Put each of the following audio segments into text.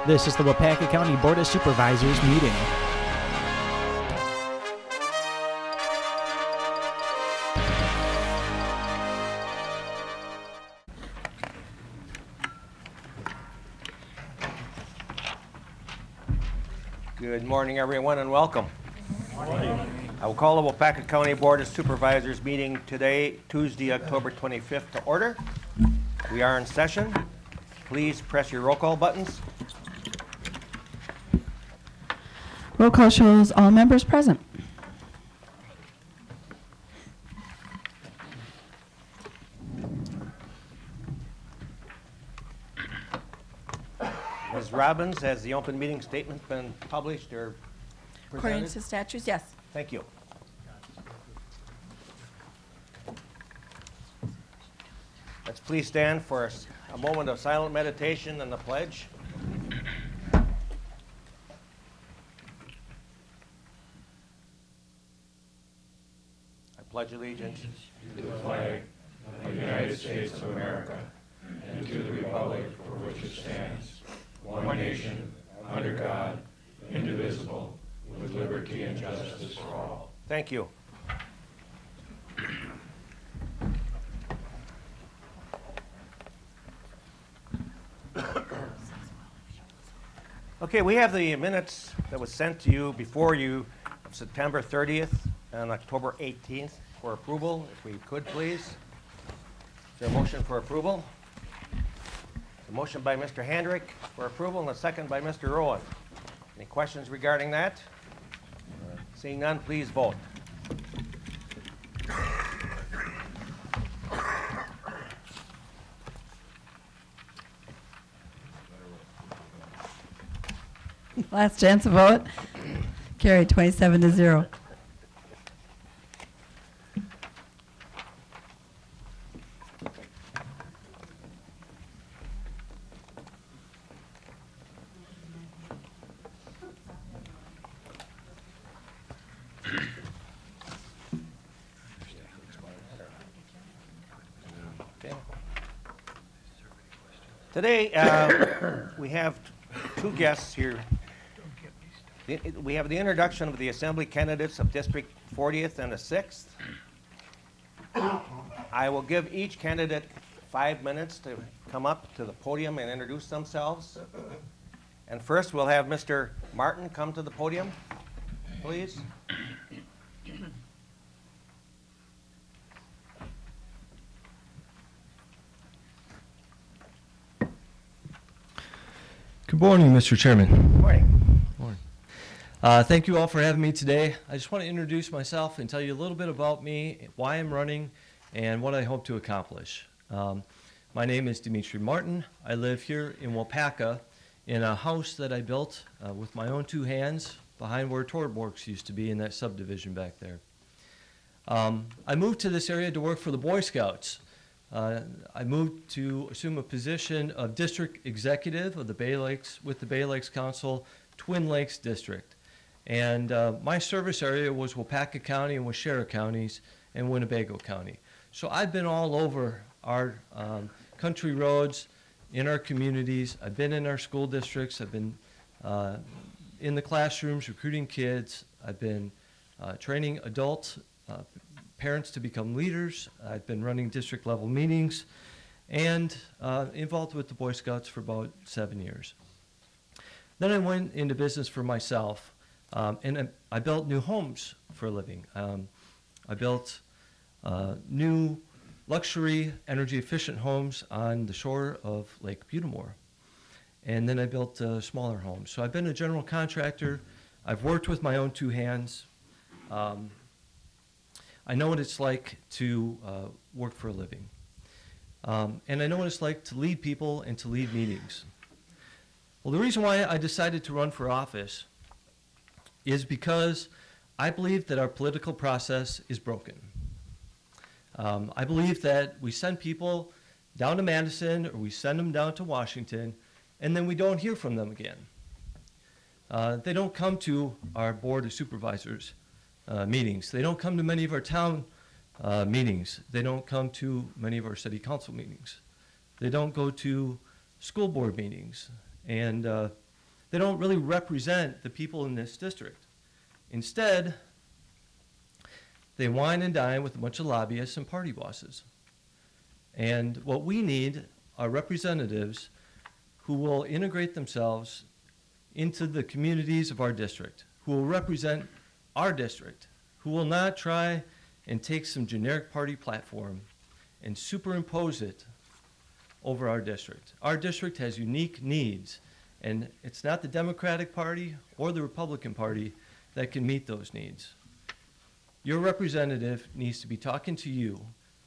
This is the Waupaca County Board of Supervisors meeting. Good morning, everyone, and welcome. Good morning. I will call the Waupaca County Board of Supervisors meeting today, Tuesday, October 25th, to order. We are in session. Please press your roll call buttons. Roll call shows all members present. Ms. Robbins, has the open meeting statement been published or presented? According to statutes, yes. Thank you. Let's please stand for a moment of silent meditation and the pledge. I pledge allegiance to the flag of the United States of America and to the republic for which it stands, one nation, under God, indivisible, with liberty and justice for all. Thank you. Okay, we have the minutes that was sent to you before you of September 30th and October 18th for approval. If we could, please. Is there a motion for approval? A motion by Mr. Handrick for approval and a second by Mr. Rowan. Any questions regarding that? Seeing none, please vote. Last chance to vote. Carried 27-0. Today, we have two guests here. We have the introduction of the Assembly candidates of District 40th and the 6th. I will give each candidate 5 minutes to come up to the podium and introduce themselves. And first, we'll have Mr. Martin come to the podium, please. Good morning, Mr. Chairman. Good morning. Thank you all for having me today. I just want to introduce myself and tell you a little bit about me, why I'm running, and what I hope to accomplish. My name is Dimitri Martin. I live here in Waupaca in a house that I built with my own two hands behind where Torb Works used to be in that subdivision back there. I moved to this area to work for the Boy Scouts. I moved to assume a position of district executive of the Bay Lakes with the Bay Lakes Council Twin Lakes District. And my service area was Waupaca County and Waushara counties and Winnebago County. So I've been all over our country roads, in our communities. I've been in our school districts. I've been in the classrooms recruiting kids. I've been training adults, parents to become leaders. I've been running district level meetings and involved with the Boy Scouts for about 7 years. Then I went into business for myself, and I built new homes for a living. I built new luxury energy efficient homes on the shore of Lake Butamore. And then I built smaller homes. So I've been a general contractor. I've worked with my own two hands. I know what it's like to work for a living. And I know what it's like to lead people and to lead meetings. Well, the reason why I decided to run for office is because I believe that our political process is broken. I believe that we send people down to Madison or we send them down to Washington and then we don't hear from them again. They don't come to our Board of Supervisors meetings. They don't come to many of our town meetings. They don't come to many of our city council meetings. They don't go to school board meetings. And they don't really represent the people in this district. Instead, they wine and dine with a bunch of lobbyists and party bosses. And what we need are representatives who will integrate themselves into the communities of our district, who will represent our district, who will not try and take some generic party platform and superimpose it over our district. Our district has unique needs, and it's not the Democratic Party or the Republican Party that can meet those needs. Your representative needs to be talking to you,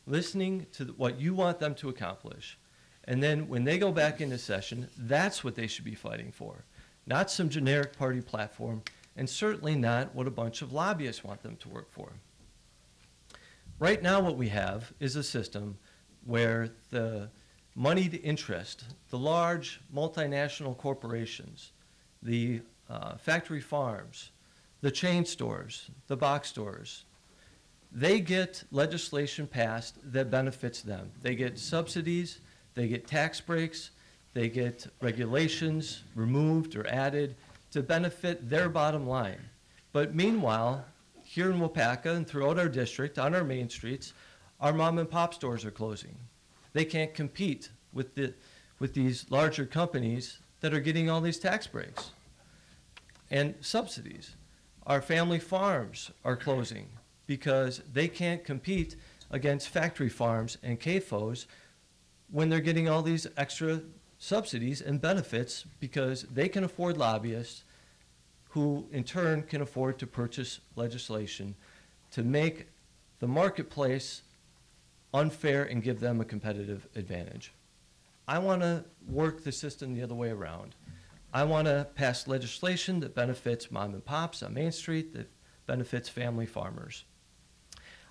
listening to what you want them to accomplish, and then when they go back into session, that's what they should be fighting for. Not some generic party platform, and certainly not what a bunch of lobbyists want them to work for. Right now what we have is a system where the moneyed interest, the large multinational corporations, the factory farms, the chain stores, the box stores, they get legislation passed that benefits them. They get subsidies, they get tax breaks, they get regulations removed or added to benefit their bottom line. But meanwhile, here in Waupaca and throughout our district, on our main streets, our mom and pop stores are closing. They can't compete with these larger companies that are getting all these tax breaks and subsidies. Our family farms are closing because they can't compete against factory farms and CAFOs when they're getting all these extra subsidies and benefits because they can afford lobbyists who in turn can afford to purchase legislation to make the marketplace unfair and give them a competitive advantage. I want to work the system the other way around. I want to pass legislation that benefits mom and pops on Main Street, that benefits family farmers.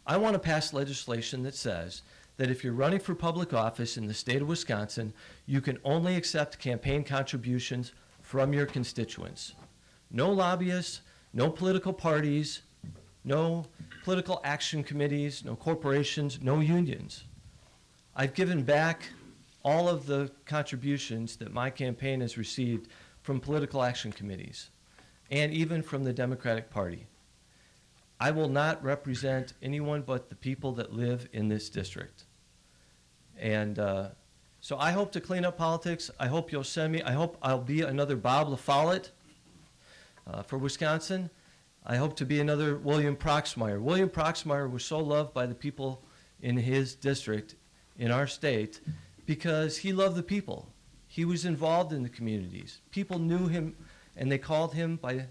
I want to pass legislation that says that if you're running for public office in the state of Wisconsin, you can only accept campaign contributions from your constituents. No lobbyists, no political parties, no political action committees, no corporations, no unions. I've given back all of the contributions that my campaign has received from political action committees and even from the Democratic Party. I will not represent anyone but the people that live in this district. And so I hope to clean up politics. I hope you'll send me, I hope I'll be another Bob LaFollette for Wisconsin. I hope to be another William Proxmire. William Proxmire was so loved by the people in his district, in our state, because he loved the people. He was involved in the communities. People knew him, and they called him by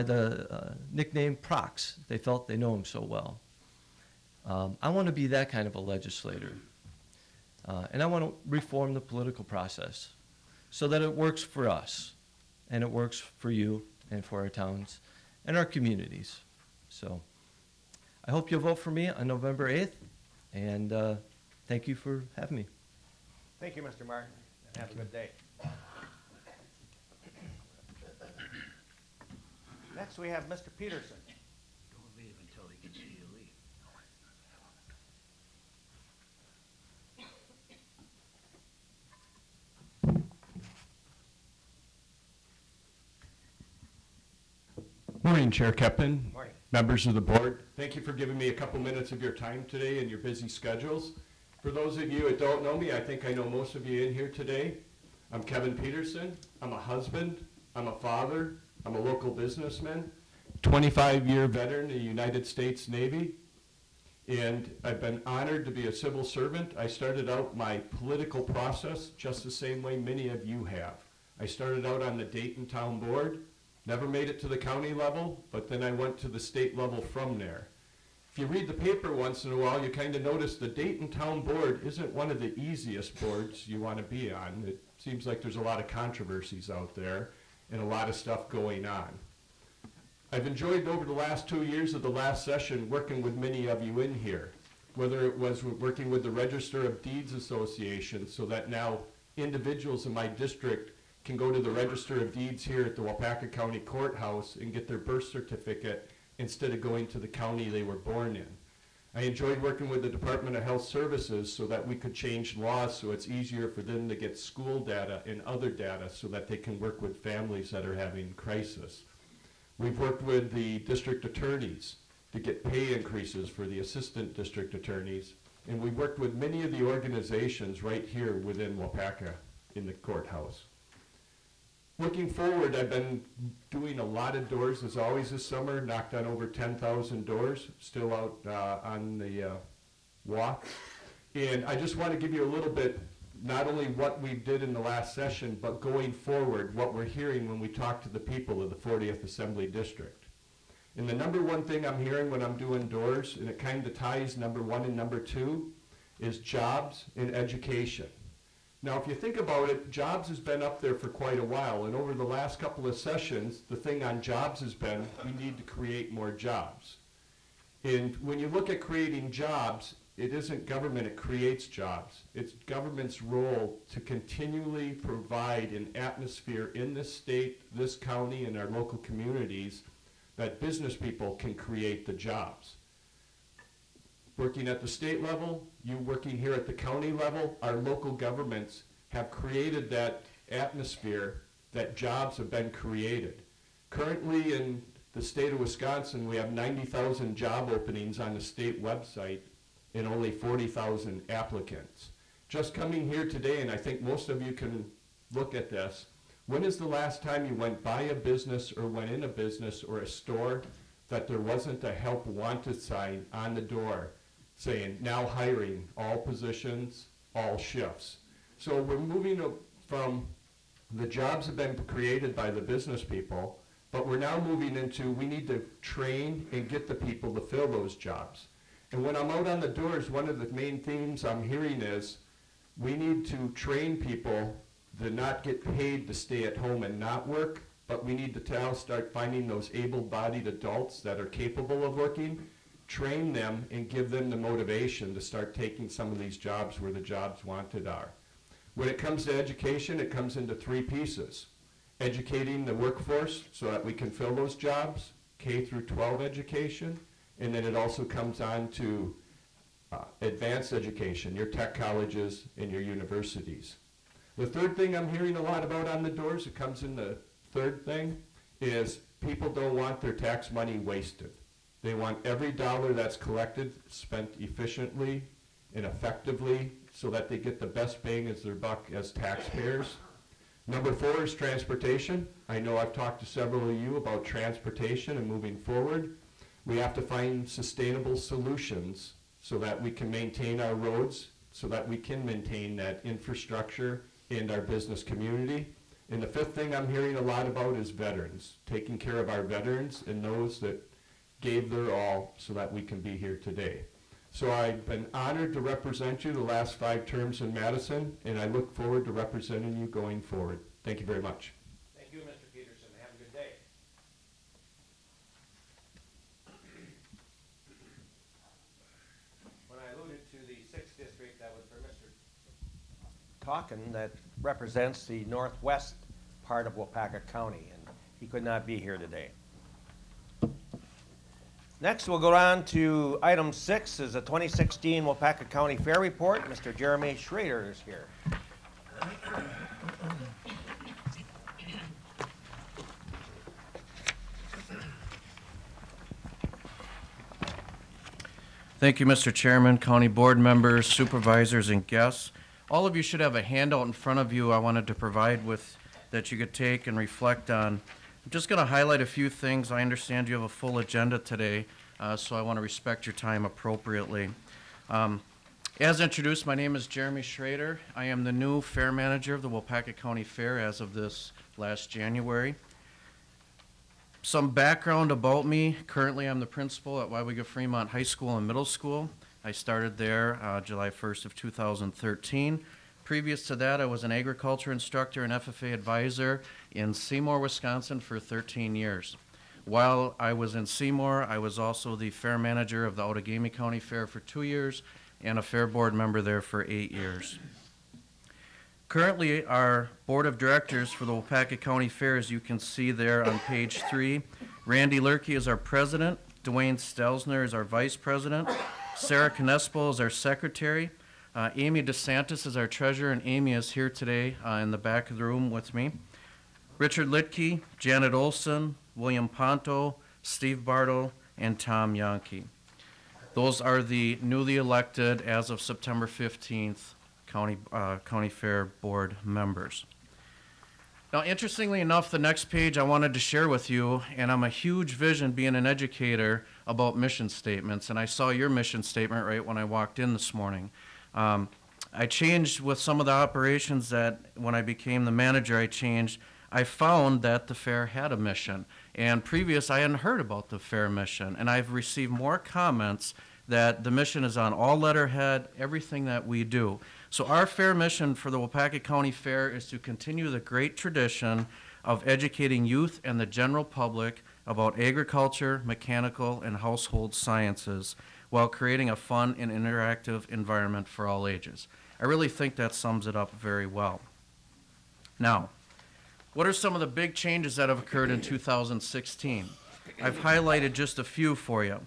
the nickname Prox. They felt they know him so well. I want to be that kind of a legislator. And I want to reform the political process so that it works for us, and it works for you and for our towns and our communities. So I hope you'll vote for me on November 8th, and thank you for having me. Thank you, Mr. Martin, and have a good day. Next, we have Mr. Peterson. Don't leave until he can see you leave. Morning, Chair Kepin. Morning. Members of the board. Thank you for giving me a couple minutes of your time today in your busy schedules. For those of you that don't know me, I think I know most of you in here today. I'm Kevin Peterson. I'm a husband. I'm a father. I'm a local businessman, 25-year veteran of the United States Navy, and I've been honored to be a civil servant. I started out my political process just the same way many of you have. I started out on the Dayton Town Board, never made it to the county level, but then I went to the state level from there. If you read the paper once in a while, you kind of notice the Dayton Town Board isn't one of the easiest boards you want to be on. It seems like there's a lot of controversies out there and a lot of stuff going on. I've enjoyed over the last 2 years of the last session working with many of you in here, whether it was working with the Register of Deeds Association so that now individuals in my district can go to the Register of Deeds here at the Waupaca County Courthouse and get their birth certificate instead of going to the county they were born in. I enjoyed working with the Department of Health Services so that we could change laws so it's easier for them to get school data and other data so that they can work with families that are having crisis. We've worked with the district attorneys to get pay increases for the assistant district attorneys, and we worked with many of the organizations right here within Waupaca in the courthouse. Looking forward, I've been doing a lot of doors, as always this summer, knocked on over 10,000 doors, still out on the walk. And I just want to give you a little bit, not only what we did in the last session, but going forward, what we're hearing when we talk to the people of the 40th Assembly District. And the number one thing I'm hearing when I'm doing doors, and it kind of ties number one and number two, is jobs and education. Now, if you think about it, jobs has been up there for quite a while, and over the last couple of sessions, the thing on jobs has been we need to create more jobs. And when you look at creating jobs, it isn't government, it creates jobs. It's government's role to continually provide an atmosphere in this state, this county, and our local communities that business people can create the jobs. Working at the state level, you working here at the county level, our local governments have created that atmosphere that jobs have been created. Currently in the state of Wisconsin, we have 90,000 job openings on the state website and only 40,000 applicants. Just coming here today, and I think most of you can look at this, when is the last time you went by a business or went in a business or a store that there wasn't a help wanted sign on the door saying, now hiring, all positions, all shifts. So we're moving from the jobs have been created by the business people, but we're now moving into we need to train and get the people to fill those jobs. And when I'm out on the doors, one of the main themes I'm hearing is we need to train people to not get paid to stay at home and not work, but we need to now start finding those able-bodied adults that are capable of working, train them and give them the motivation to start taking some of these jobs where the jobs wanted are. When it comes to education, it comes into three pieces. Educating the workforce so that we can fill those jobs, K through 12 education, and then it also comes on to advanced education, your tech colleges and your universities. The third thing I'm hearing a lot about on the doors, it comes in the third thing, is people don't want their tax money wasted. They want every dollar that's collected spent efficiently and effectively so that they get the best bang as their buck as taxpayers. Number 4 is transportation. I know I've talked to several of you about transportation and moving forward. We have to find sustainable solutions so that we can maintain our roads, so that we can maintain that infrastructure in our business community. And the fifth thing I'm hearing a lot about is veterans, taking care of our veterans and those that gave their all so that we can be here today. So I've been honored to represent you the last 5 terms in Madison, and I look forward to representing you going forward. Thank you very much. Thank you, Mr. Peterson. Have a good day. When I alluded to the 6th district, that was for Mr. Talkin, that represents the northwest part of Waupaca County, and he could not be here today. Next, we'll go on to item 6 is the 2016 Waupaca County Fair Report. Mr. Jeremy Schrader is here. Thank you, Mr. Chairman, county board members, supervisors, and guests. All of you should have a handout in front of you I wanted to provide with that you could take and reflect on. I'm just going to highlight a few things. I understand you have a full agenda today, so I want to respect your time appropriately. As introduced, my name is Jeremy Schrader. I am the new fair manager of the Waupaca County Fair as of this last January. Some background about me. Currently, I'm the principal at Waupaca Fremont High School and Middle School. I started there July 1st of 2013. Previous to that, I was an agriculture instructor and FFA advisor in Seymour, Wisconsin for 13 years. While I was in Seymour, I was also the fair manager of the Outagamie County Fair for 2 years and a fair board member there for 8 years. Currently, our board of directors for the Waupaca County Fair, as you can see there on page 3, Randy Lurkey is our president, Dwayne Stelzner is our vice president, Sarah Canespo is our secretary. Amy DeSantis is our treasurer, and Amy is here today in the back of the room with me. Richard Litke, Janet Olson, William Ponto, Steve Bartle, and Tom Yonke. Those are the newly elected, as of September 15th, County Fair Board members. Now, interestingly enough, the next page I wanted to share with you, and I'm a huge vision being an educator about mission statements, and I saw your mission statement right when I walked in this morning. I changed with some of the operations that when I became the manager, I found that the fair had a mission. And previous, I hadn't heard about the fair mission, and I've received more comments that the mission is on all letterhead, everything that we do. So our fair mission for the Waupaca County Fair is to continue the great tradition of educating youth and the general public about agriculture, mechanical, and household sciences while creating a fun and interactive environment for all ages. I really think that sums it up very well. Now, what are some of the big changes that have occurred in 2016? I've highlighted just a few for you.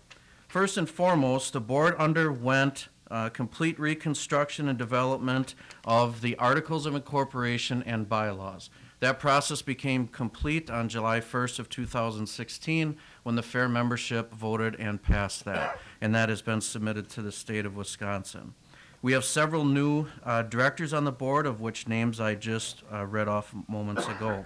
First and foremost, the board underwent complete reconstruction and development of the Articles of Incorporation and bylaws. That process became complete on July 1st of 2016 when the fair membership voted and passed that, and that has been submitted to the state of Wisconsin. We have several new directors on the board, of which names I just read off moments ago.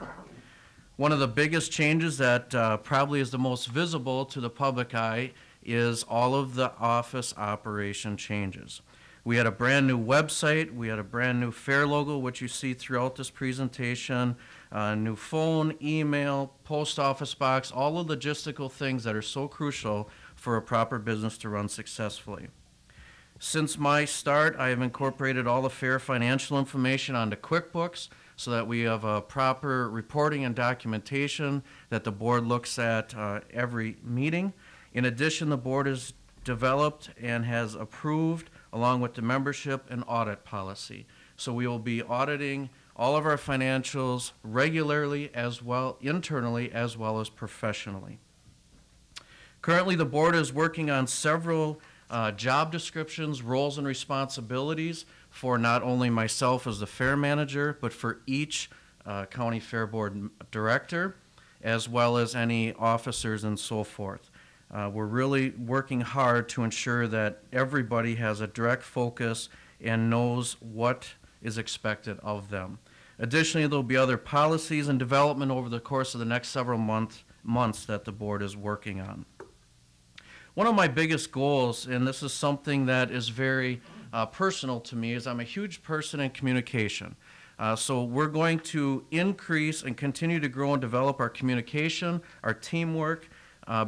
One of the biggest changes that probably is the most visible to the public eye is all of the office operation changes. We had a brand new website, we had a brand new fair logo, which you see throughout this presentation, new phone, email, post office box, all the logistical things that are so crucial for a proper business to run successfully. Since my start, I have incorporated all the fair financial information onto QuickBooks so that we have a proper reporting and documentation that the board looks at every meeting. In addition, the board has developed and has approved, along with the membership, an audit policy. So we will be auditing all of our financials regularly, as well internally as well as professionally. Currently, the board is working on several job descriptions, roles, and responsibilities for not only myself as the fair manager, but for each county fair board director, as well as any officers and so forth. We're really working hard to ensure that everybody has a direct focus and knows what is expected of them. Additionally, there will be other policies and development over the course of the next several months that the board is working on. One of my biggest goals, and this is something that is very personal to me, is I'm a huge person in communication. So we're going to increase and continue to grow and develop our communication, our teamwork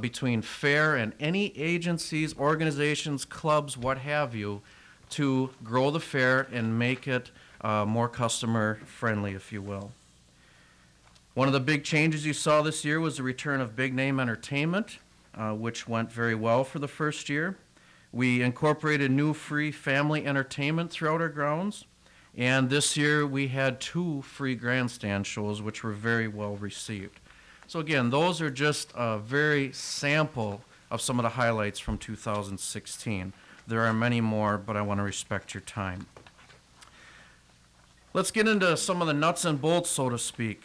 between fair and any agencies, organizations, clubs, what have you, to grow the fair and make it more customer friendly, if you will. One of the big changes you saw this year was the return of big name entertainment, which went very well for the first year. We incorporated new free family entertainment throughout our grounds, and this year we had 2 free grandstand shows, which were very well received. So again, those are just a very sample of some of the highlights from 2016. There are many more, but I want to respect your time. Let's get into some of the nuts and bolts, so to speak.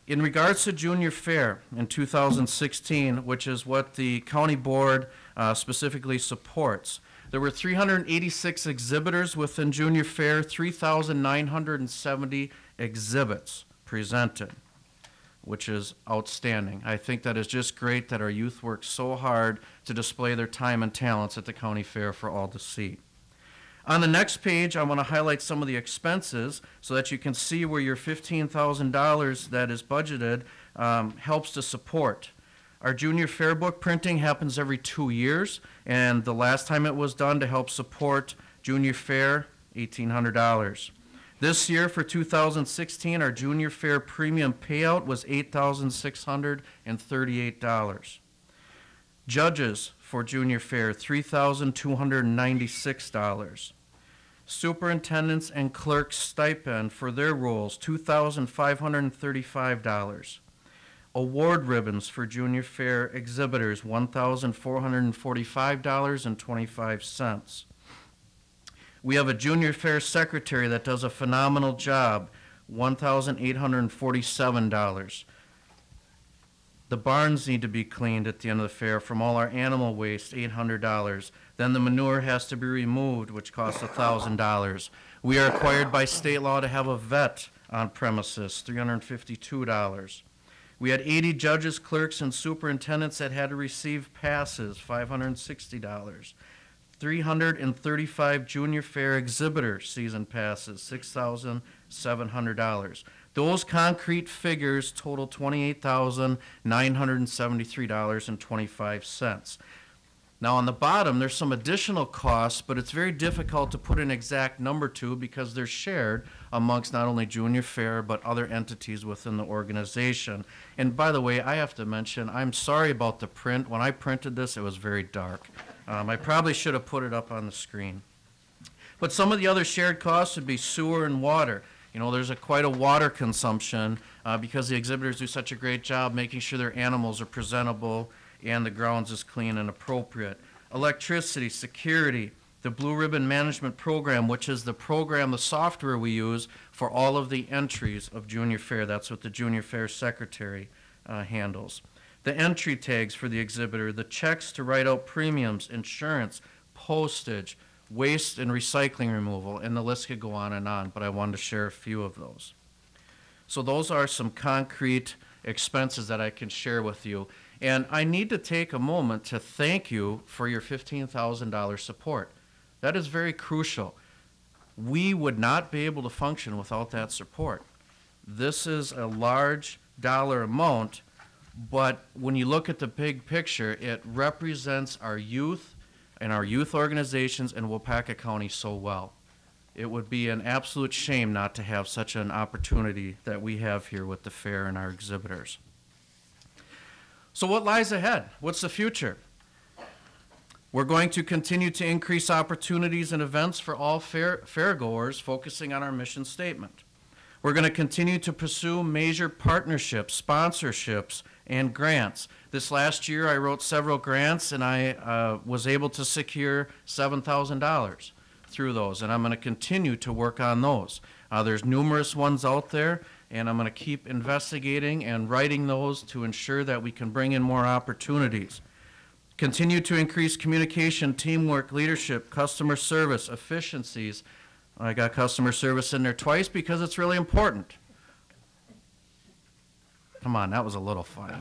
In regards to Junior Fair in 2016, which is what the county board specifically supports, there were 386 exhibitors within Junior Fair, 3,970 exhibits presented, which is outstanding. I think that is just great that our youth work so hard to display their time and talents at the county fair for all to see. On the next page, I want to highlight some of the expenses so that you can see where your $15,000 that is budgeted helps to support. Our Junior Fair book printing happens every 2 years, and the last time it was done to help support Junior Fair, $1,800. This year, for 2016, our Junior Fair premium payout was $8,638. Judges for Junior Fair, $3,296. Superintendents and clerks stipend for their roles, $2,535. Award ribbons for junior fair exhibitors, $1,445.25. We have a junior fair secretary that does a phenomenal job, $1,847. The barns need to be cleaned at the end of the fair from all our animal waste, $800. Then the manure has to be removed, which costs $1,000. We are required by state law to have a vet on premises, $352. We had 80 judges, clerks, and superintendents that had to receive passes, $560. 335 junior fair exhibitor season passes, $6,700. Those concrete figures total $28,973.25. Now on the bottom, there's some additional costs, but it's very difficult to put an exact number to because they're shared amongst not only junior fair, but other entities within the organization. And by the way, I have to mention, I'm sorry about the print. When I printed this, it was very dark. I probably should have put it up on the screen. But some of the other shared costs would be sewer and water. You know, there's quite a water consumption because the exhibitors do such a great job making sure their animals are presentable and the grounds is clean and appropriate. Electricity, security, the Blue Ribbon Management Program, which is the program, the software we use for all of the entries of Junior Fair. That's what the Junior Fair Secretary handles. The entry tags for the exhibitor, the checks to write out premiums, insurance, postage, waste and recycling removal, and the list could go on, but I wanted to share a few of those. So those are some concrete expenses that I can share with you. And I need to take a moment to thank you for your $15,000 support. That is very crucial. We would not be able to function without that support. This is a large dollar amount, but when you look at the big picture, it represents our youth and our youth organizations in Waupaca County so well. It would be an absolute shame not to have such an opportunity that we have here with the fair and our exhibitors. So what lies ahead? What's the future? We're going to continue to increase opportunities and events for all fairgoers, focusing on our mission statement. We're going to continue to pursue major partnerships, sponsorships, and grants. This last year I wrote several grants and I was able to secure $7,000 through those, and I'm going to continue to work on those. There's numerous ones out there, and I'm going to keep investigating and writing those to ensure that we can bring in more opportunities. Continue to increase communication, teamwork, leadership, customer service, efficiencies. I got customer service in there twice because it's really important. Come on, that was a little funny.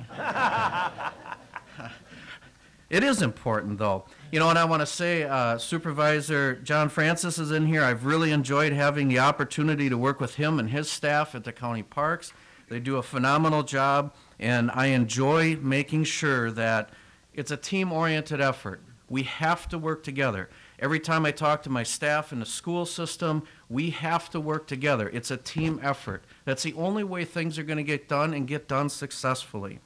It is important, though. You know, and I want to say Supervisor John Francis is in here. I've really enjoyed having the opportunity to work with him and his staff at the county parks. They do a phenomenal job, and I enjoy making sure that it's a team-oriented effort. We have to work together. Every time I talk to my staff in the school system, we have to work together. It's a team effort. That's the only way things are going to get done and get done successfully.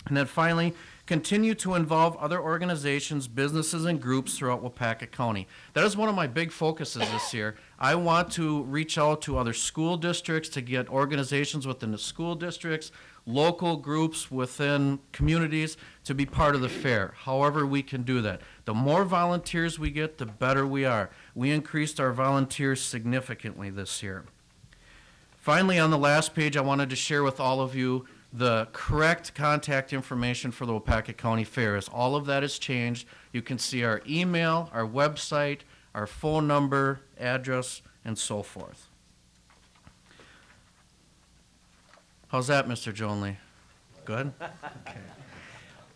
And then finally, continue to involve other organizations, businesses, and groups throughout Waupaca County. That is one of my big focuses this year. I want to reach out to other school districts to get organizations within the school districts, local groups within communities to be part of the fair, however we can do that. The more volunteers we get, the better we are. We increased our volunteers significantly this year. Finally, on the last page, I wanted to share with all of you the correct contact information for the Waupaca County Fair. As all of that has changed, you can see our email, our website, our phone number, address, and so forth. How's that, Mr. Jonley? Good? Okay.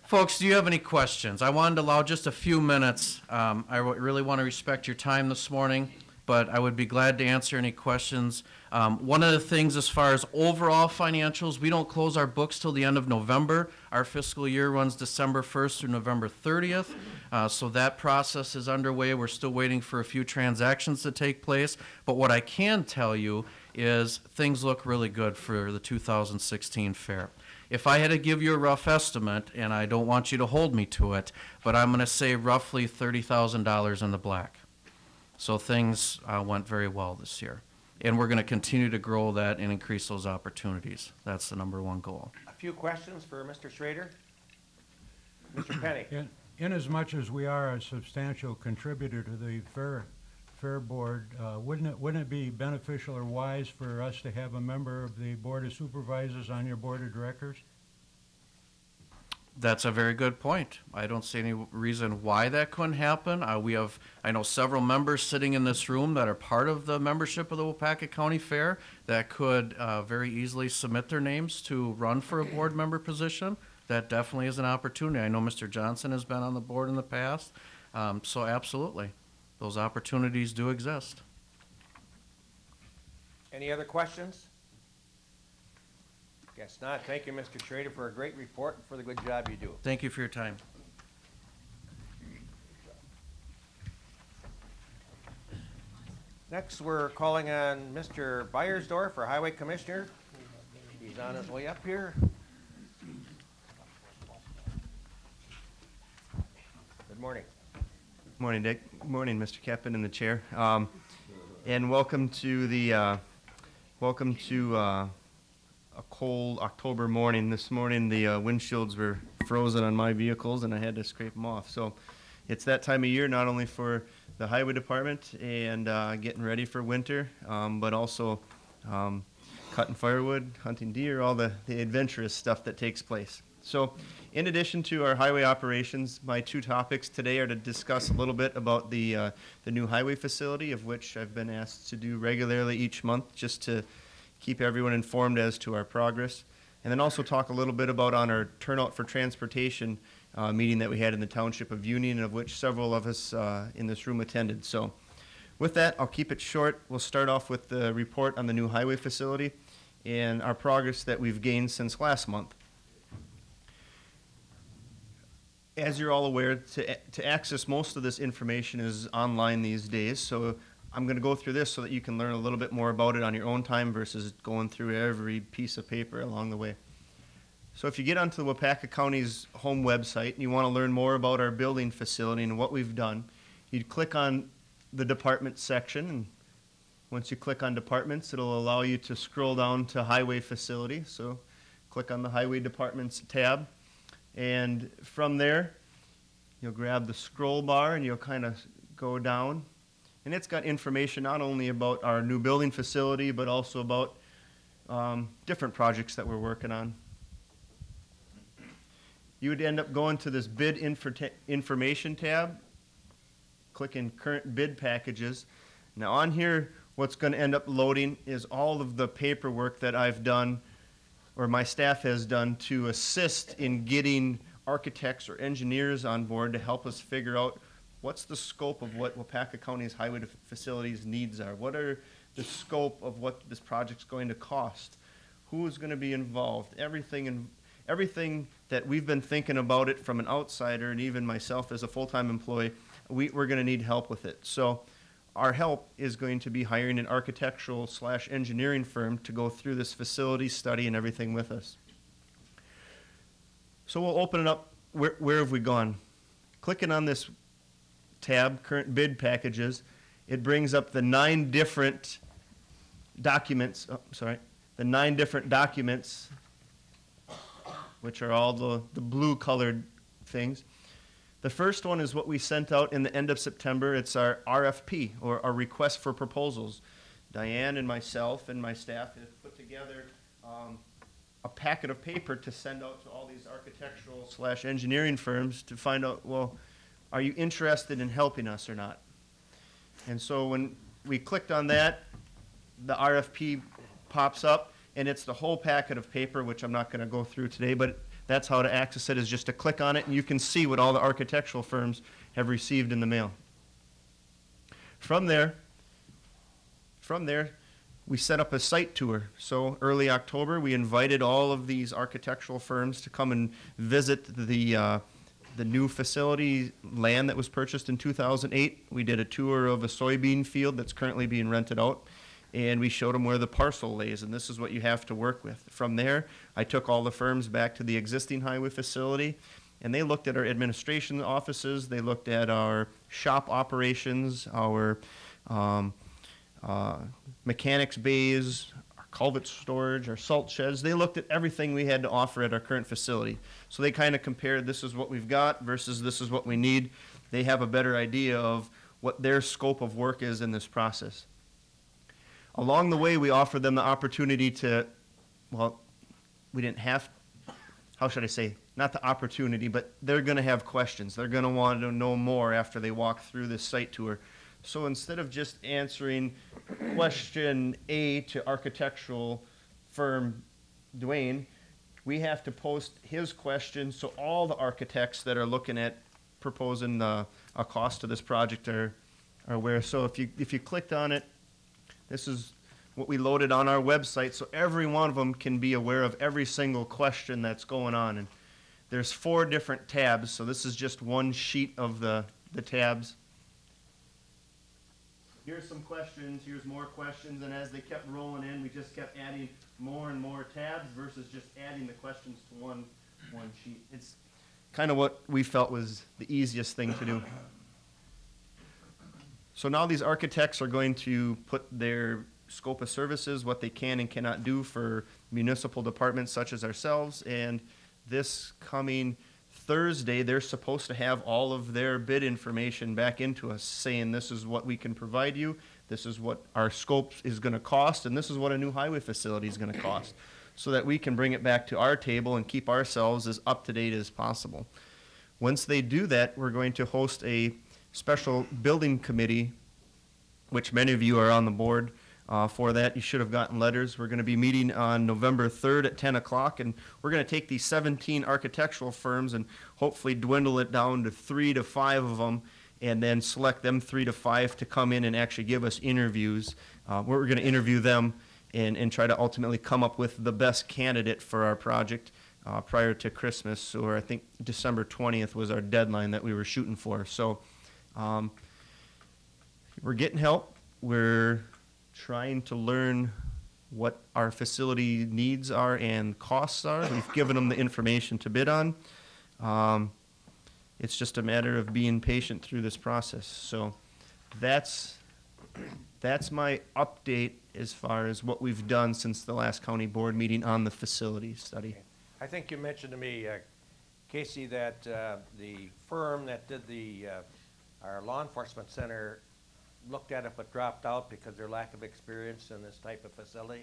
Folks, do you have any questions? I wanted to allow just a few minutes. I really want to respect your time this morning, but I would be glad to answer any questions. One of the things as far as overall financials, we don't close our books till the end of November. Our fiscal year runs December 1st through November 30th, so that process is underway. We're still waiting for a few transactions to take place, but what I can tell you is things look really good for the 2016 fair. If I had to give you a rough estimate, and I don't want you to hold me to it, but I'm going to say roughly $30,000 in the black. So things went very well this year. and we're going to continue to grow that and increase those opportunities. That's the number one goal. A few questions for Mr. Schrader. Mr. Penny. Inasmuch as we are a substantial contributor to the Fair Board, wouldn't it be beneficial or wise for us to have a member of the Board of Supervisors on your Board of Directors? That's a very good point. I don't see any reason why that couldn't happen. I know several members sitting in this room that are part of the membership of the Waupaca County Fair that could very easily submit their names to run for a board member position. That definitely is an opportunity. I know Mr. Johnson has been on the board in the past, so absolutely, those opportunities do exist. Any other questions? Guess not. Thank you, Mr. Schrader, for a great report and for the good job you do. Thank you for your time. Next, we're calling on Mr. Beiersdorf, our Highway Commissioner. He's on his way up here. Good morning. Morning, Dick. Morning, Mr. Captain and the chair. And welcome to a cold October morning. This morning the windshields were frozen on my vehicles and I had to scrape them off. So it's that time of year, not only for the highway department and getting ready for winter, but also cutting firewood, hunting deer, all the adventurous stuff that takes place. So in addition to our highway operations, my two topics today are to discuss a little bit about the new highway facility, of which I've been asked to do regularly each month just to keep everyone informed as to our progress, and then also talk a little bit about on our turnout for transportation meeting that we had in the Township of Union, of which several of us in this room attended. So with that, I'll keep it short. We'll start off with the report on the new highway facility and our progress that we've gained since last month. As you're all aware, to access most of this information is online these days, so I'm going to go through this so that you can learn a little bit more about it on your own time versus going through every piece of paper along the way. So if you get onto the Waupaca County's home website and you want to learn more about our building facility and what we've done, you'd click on the department section, and once you click on departments, it'll allow you to scroll down to highway facility. So click on the highway departments tab, and from there you'll grab the scroll bar and you'll kind of go down. And it's got information not only about our new building facility, but also about different projects that we're working on. You would end up going to this bid information tab, clicking current bid packages. Now on here, what's going to end up loading is all of the paperwork that I've done, or my staff has done, to assist in getting architects or engineers on board to help us figure out what's the scope of what Waupaca County's highway facilities needs are? What are the scope of what this project's going to cost? Who is going to be involved? Everything that we've been thinking about it from an outsider, and even myself as a full-time employee, we're going to need help with it. So our help is going to be hiring an architectural/engineering firm to go through this facility study and everything with us. So we'll open it up. Where have we gone? Clicking on this tab, current bid packages, it brings up the 9 different documents, which are all the blue colored things. The first one is what we sent out in the end of September. It's our RFP, or our request for proposals. Diane and myself and my staff have put together a packet of paper to send out to all these architectural/engineering firms to find out, well, are you interested in helping us or not? And so when we clicked on that, the RFP pops up, and it's the whole packet of paper, which I'm not going to go through today, but that's how to access it, is just to click on it, and you can see what all the architectural firms have received in the mail. From there, we set up a site tour. So early October, we invited all of these architectural firms to come and visit the new facility land that was purchased in 2008. We did a tour of a soybean field that's currently being rented out, and we showed them where the parcel lays, and this is what you have to work with. From there, I took all the firms back to the existing highway facility, and they looked at our administration offices, they looked at our shop operations, our mechanics bays, our culvert storage, our salt sheds. They looked at everything we had to offer at our current facility. So they kind of compared this is what we've got versus this is what we need. They have a better idea of what their scope of work is in this process. Along the way, we offered them the opportunity to, well, we didn't have, how should I say, not the opportunity, but they're going to have questions. They're going to want to know more after they walk through this site tour. So instead of just answering question A to architectural firm Dwayne, we have to post his question so all the architects that are looking at proposing a cost to this project are aware. So if you clicked on it, this is what we loaded on our website, so every one of them can be aware of every single question that's going on. And there's 4 different tabs, so this is just one sheet of the tabs. Here's some questions, here's more questions, and as they kept rolling in, we just kept adding more and more tabs versus just adding the questions to one sheet. It's kind of what we felt was the easiest thing to do. So now these architects are going to put their scope of services, what they can and cannot do for municipal departments such as ourselves, and this coming Thursday, they're supposed to have all of their bid information back into us, saying this is what we can provide you, this is what our scope is going to cost, and this is what a new highway facility is going to cost, so that we can bring it back to our table and keep ourselves as up to date as possible. Once they do that, we're going to host a special building committee, which many of you are on the board for that. You should have gotten letters. We're going to be meeting on November 3rd at 10 o'clock, and we're going to take these 17 architectural firms and hopefully dwindle it down to 3 to 5 of them, and then select them 3 to 5 to come in and actually give us interviews. We're going to interview them and try to ultimately come up with the best candidate for our project prior to Christmas, or I think December 20th was our deadline that we were shooting for. So we're getting help. We're trying to learn what our facility needs are and costs are. We've given them the information to bid on. It's just a matter of being patient through this process. So that's my update as far as what we've done since the last county board meeting on the facility study. I think you mentioned to me, Casey, that the firm that did our law enforcement center looked at it but dropped out because of their lack of experience in this type of facility.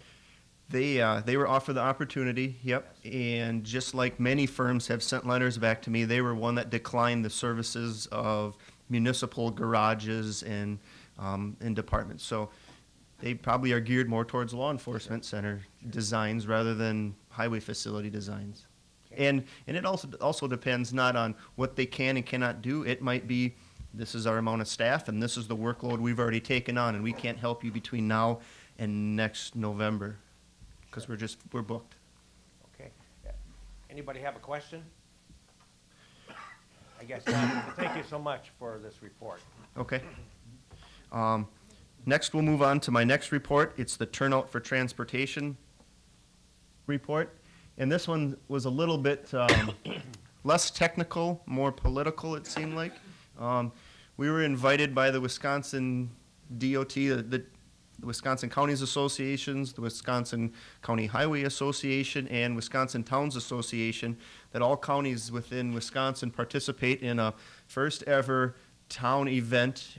They were offered the opportunity, yep, Yes. and just like many firms have sent letters back to me, they were one that declined the services of municipal garages and departments. So they probably are geared more towards law enforcement center designs rather than highway facility designs. Okay. And it also depends not on what they can and cannot do. It might be, this is our amount of staff and this is the workload we've already taken on, and we can't help you between now and next November because we're booked. Okay. Anybody have a question? I guess not. Thank you so much for this report. Okay. Next, we'll move on to my next report. It's the turnout for transportation report. And this one was a little bit less technical, more political, it seemed like. We were invited by the Wisconsin DOT, the Wisconsin Counties Associations, the Wisconsin County Highway Association, and Wisconsin Towns Association, that all counties within Wisconsin participate in a first ever town event.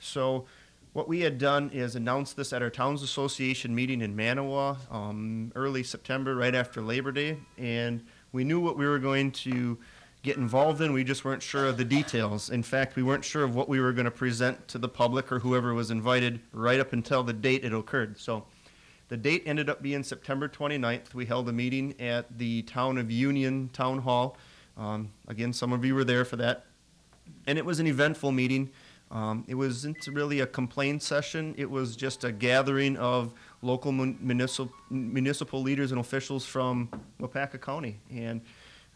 So what we had done is announce this at our Towns Association meeting in Manawa early September, right after Labor Day, and we knew what we were going to get involved in. We just weren't sure of the details. In fact, we weren't sure of what we were going to present to the public or whoever was invited right up until the date it occurred. So the date ended up being September 29th. We held a meeting at the Town of Union Town Hall. Again, some of you were there for that. And it was an eventful meeting. It wasn't really a complaint session. It was just a gathering of local municipal leaders and officials from Waupaca County. And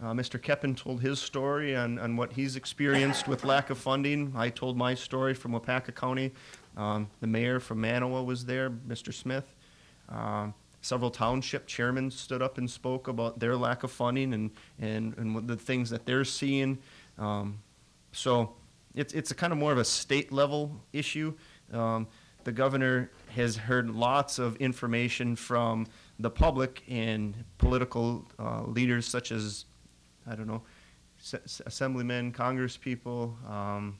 Mr. Keppen told his story on what he's experienced with lack of funding. I told my story from Waupaca County. The mayor from Manawa was there, Mr. Smith. Several township chairmen stood up and spoke about their lack of funding and what the things that they're seeing. So it's a kind of more of a state level issue. the governor has heard lots of information from the public and political leaders such as, I don't know, assemblymen, congresspeople,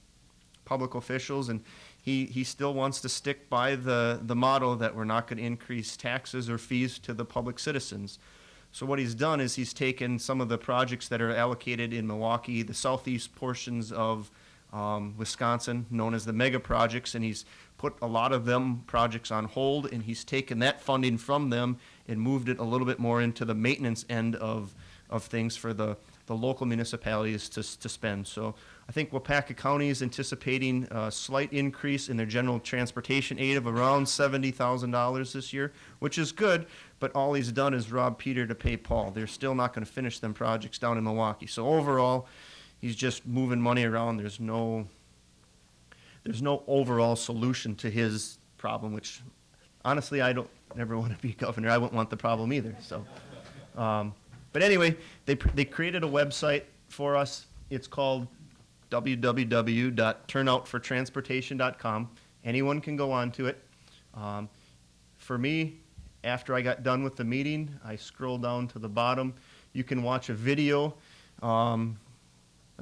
public officials, and he still wants to stick by the motto that we're not going to increase taxes or fees to the public citizens. So what he's done is he's taken some of the projects that are allocated in Milwaukee, the southeast portions of Wisconsin, known as the mega projects, and he's put a lot of them projects on hold, and he's taken that funding from them and moved it a little bit more into the maintenance end of things for the local municipalities to spend. So I think Waupaca County is anticipating a slight increase in their general transportation aid of around $70,000 this year, which is good, but all he's done is rob Peter to pay Paul. They're still not going to finish them projects down in Milwaukee. So overall, he's just moving money around. There's no overall solution to his problem, which honestly, I don't never want to be governor. I wouldn't want the problem either. So, but anyway, they created a website for us. It's called www.turnoutfortransportation.com. Anyone can go onto it. For me, after I got done with the meeting, I scrolled down to the bottom. You can watch a video. I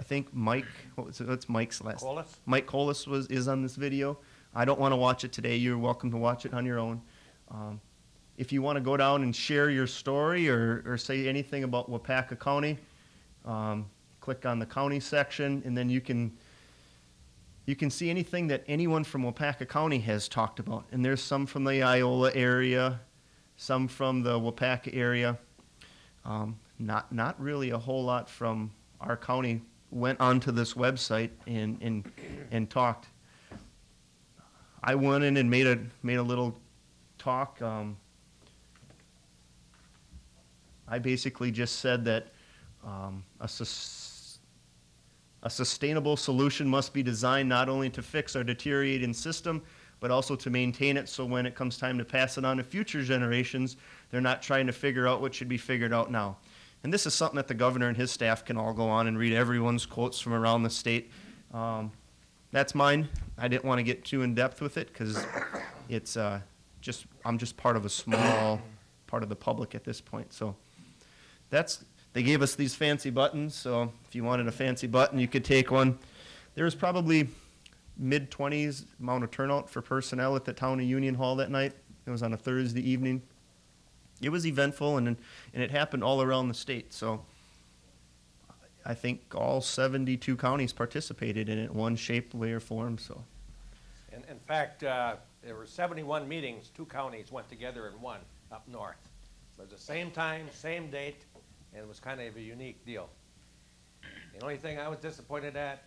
think Mike, what's Mike's last? Colas? Mike Colas is on this video. I don't want to watch it today. You're welcome to watch it on your own. If you want to go down and share your story or say anything about Waupaca County, click on the county section, and then you can see anything that anyone from Waupaca County has talked about. And there's some from the Iola area, some from the Waupaca area. Not really a whole lot from our county went onto this website and talked. I went in and made a little talk. I basically just said that a sustainable solution must be designed not only to fix our deteriorating system, but also to maintain it so when it comes time to pass it on to future generations, they're not trying to figure out what should be figured out now. And this is something that the governor and his staff can all go on and read everyone's quotes from around the state. That's mine. I didn't want to get too in depth with it because it's I'm just part of a small part of the public at this point. So they gave us these fancy buttons. So if you wanted a fancy button, you could take one. There was probably mid-20s amount of turnout for personnel at the town of Union Hall that night. It was on a Thursday evening. It was eventful, and it happened all around the state. So I think all 72 counties participated in it, one shape, way, or form. So, In fact, there were 71 meetings. 2 counties went together in one up north. It was the same time, same date, and it was kind of a unique deal. The only thing I was disappointed at,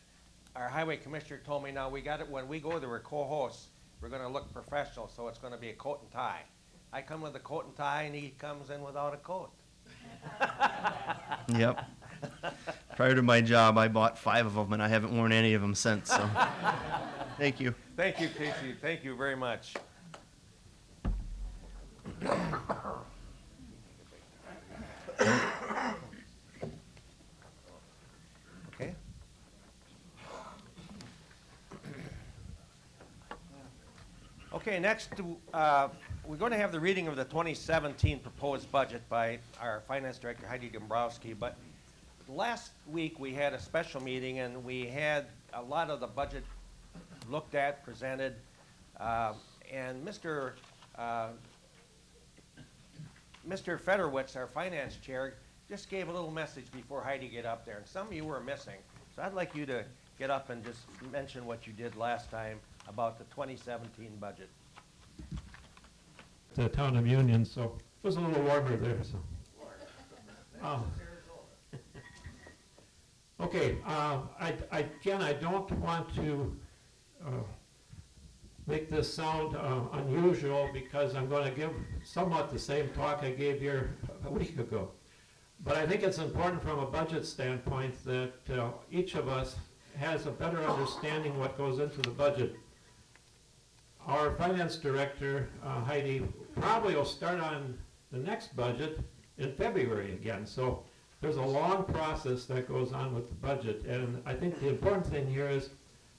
our highway commissioner told me, now we got it, when we go there, we're co-hosts. We're going to look professional, so it's going to be a coat and tie. I come with a coat and tie, and he comes in without a coat. Yep. Prior to my job, I bought 5 of them, and I haven't worn any of them since. So, thank you. Thank you, Casey. Thank you very much. Okay. Okay, next, we're going to have the reading of the 2017 proposed budget by our Finance Director, Heidi Dombrowski. But last week, we had a special meeting, and we had a lot of the budget looked at, presented, and Mr. Federowitz, our Finance Chair, just gave a little message before Heidi get up there, and some of you were missing. So I'd like you to get up and just mention what you did last time about the 2017 budget. The town of Union, so it was a little warmer there. So, okay. I don't want to make this sound unusual because I'm going to give somewhat the same talk I gave here a week ago. But I think it's important from a budget standpoint that each of us has a better understanding what goes into the budget. Our finance director, Heidi, probably will start on the next budget in February again. So there's a long process that goes on with the budget. And I think the important thing here is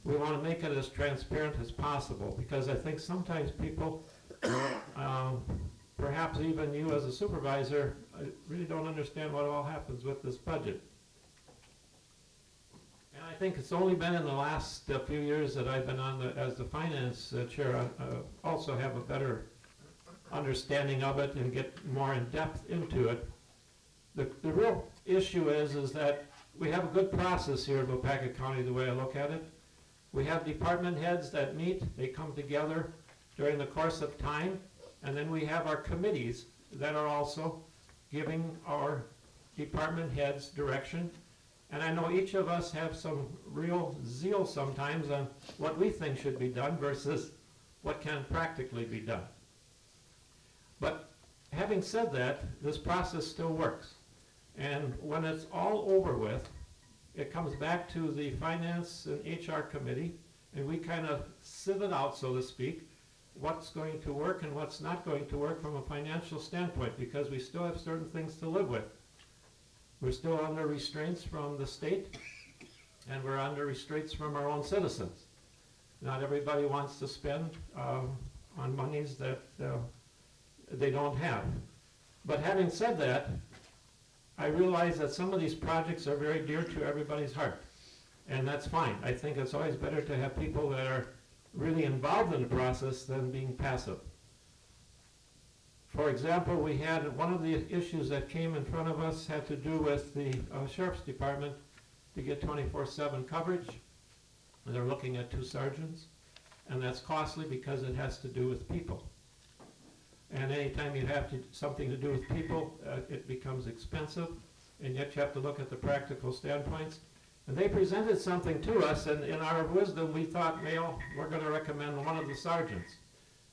we want to make it as transparent as possible, because I think sometimes people, perhaps even you as a supervisor, really don't understand what all happens with this budget. And I think it's only been in the last few years that I've been on as the finance chair, also have a better understanding of it and get more in depth into it. The real issue is that we have a good process here in Waupaca County, the way I look at it. We have department heads that meet, they come together during the course of time, and then we have our committees that are also giving our department heads direction. And I know each of us have some real zeal sometimes on what we think should be done versus what can practically be done. But having said that, this process still works. And when it's all over with, it comes back to the Finance and HR Committee, and we kind of sieve it out, so to speak, what's going to work and what's not going to work from a financial standpoint, because we still have certain things to live with. We're still under restraints from the state, and we're under restraints from our own citizens. Not everybody wants to spend on monies that they don't have. But having said that, I realize that some of these projects are very dear to everybody's heart, and that's fine. I think it's always better to have people that are really involved in the process than being passive. For example, we had one of the issues that came in front of us had to do with the Sheriff's Department to get 24/7 coverage. And they're looking at 2 sergeants, and that's costly because it has to do with people. And anytime you have something to do with people, it becomes expensive, and yet you have to look at the practical standpoints. And they presented something to us, and in our wisdom, we thought, well, we're going to recommend one of the sergeants.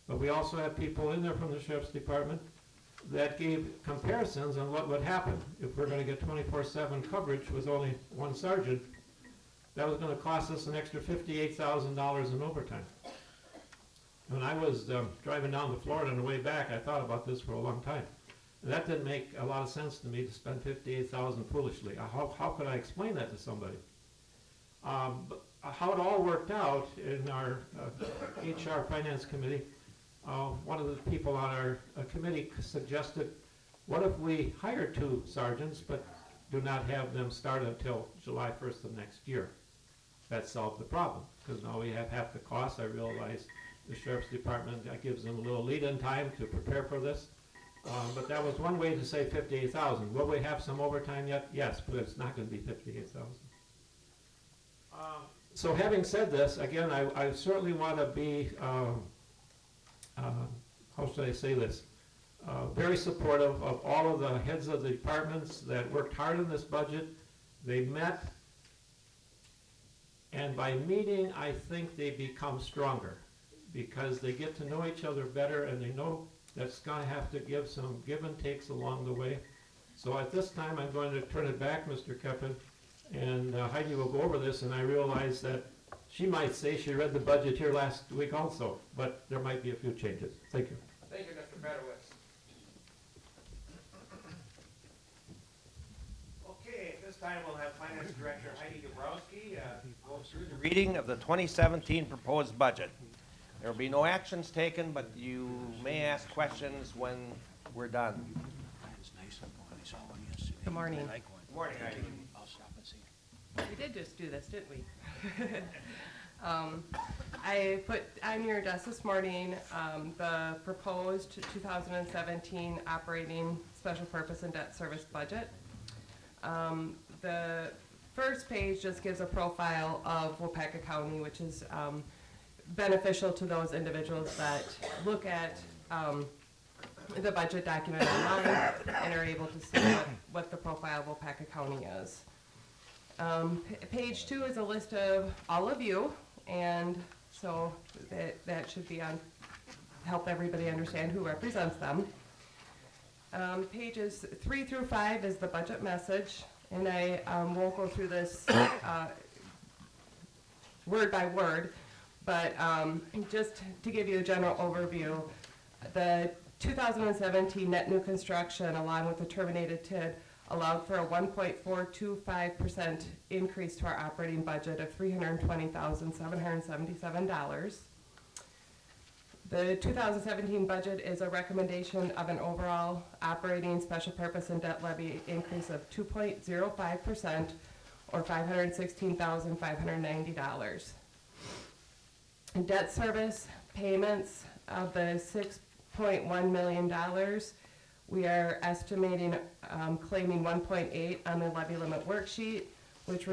But we also had people in there from the Sheriff's Department that gave comparisons on what would happen if we're going to get 24/7 coverage with only 1 sergeant. That was going to cost us an extra $58,000 in overtime. When I was driving down to Florida on the way back, I thought about this for a long time. And that didn't make a lot of sense to me to spend $58,000 foolishly. How could I explain that to somebody? But how it all worked out in our HR Finance Committee, one of the people on our committee suggested, what if we hire 2 sergeants but do not have them start until July 1st of next year? That solved the problem, because now we have half the cost. I realize the Sheriff's Department gives them a little lead-in time to prepare for this. But that was one way to save $58,000. Will we have some overtime yet? Yes, but it's not going to be $58,000. So having said this, again, I certainly want to be, how should I say this, very supportive of all of the heads of the departments that worked hard on this budget. They met, and by meeting, I think they become stronger, because they get to know each other better, and they know that's going to have to give some give and takes along the way. So at this time, I'm going to turn it back, Mr. Keppen, and Heidi will go over this, and I realize that she might say she read the budget here last week also, but there might be a few changes. Thank you. Thank you, Mr. Bedowitz. Okay, at this time we'll have Finance Director Heidi Dabrowski go through the reading of the 2017 proposed budget. There will be no actions taken, but you may ask questions when we're done. Good morning. Good morning, Heidi. We did just do this, didn't we? I put on your desk this morning the proposed 2017 operating special purpose and debt service budget. The first page just gives a profile of Waupaca County, which is beneficial to those individuals that look at the budget document online and are able to see what the profile of Waupaca County is. Page 2 is a list of all of you, and so that should be on, help everybody understand who represents them. Pages 3 through 5 is the budget message, and I won't go through this word by word, but just to give you a general overview, the 2017 net new construction, along with the terminated TID, allowed for a 1.425% increase to our operating budget of $320,777. The 2017 budget is a recommendation of an overall operating special purpose and debt levy increase of 2.05% or $516,590. Debt service payments of the $6.1 million, we are estimating claiming 1.8 on the levy limit worksheet, which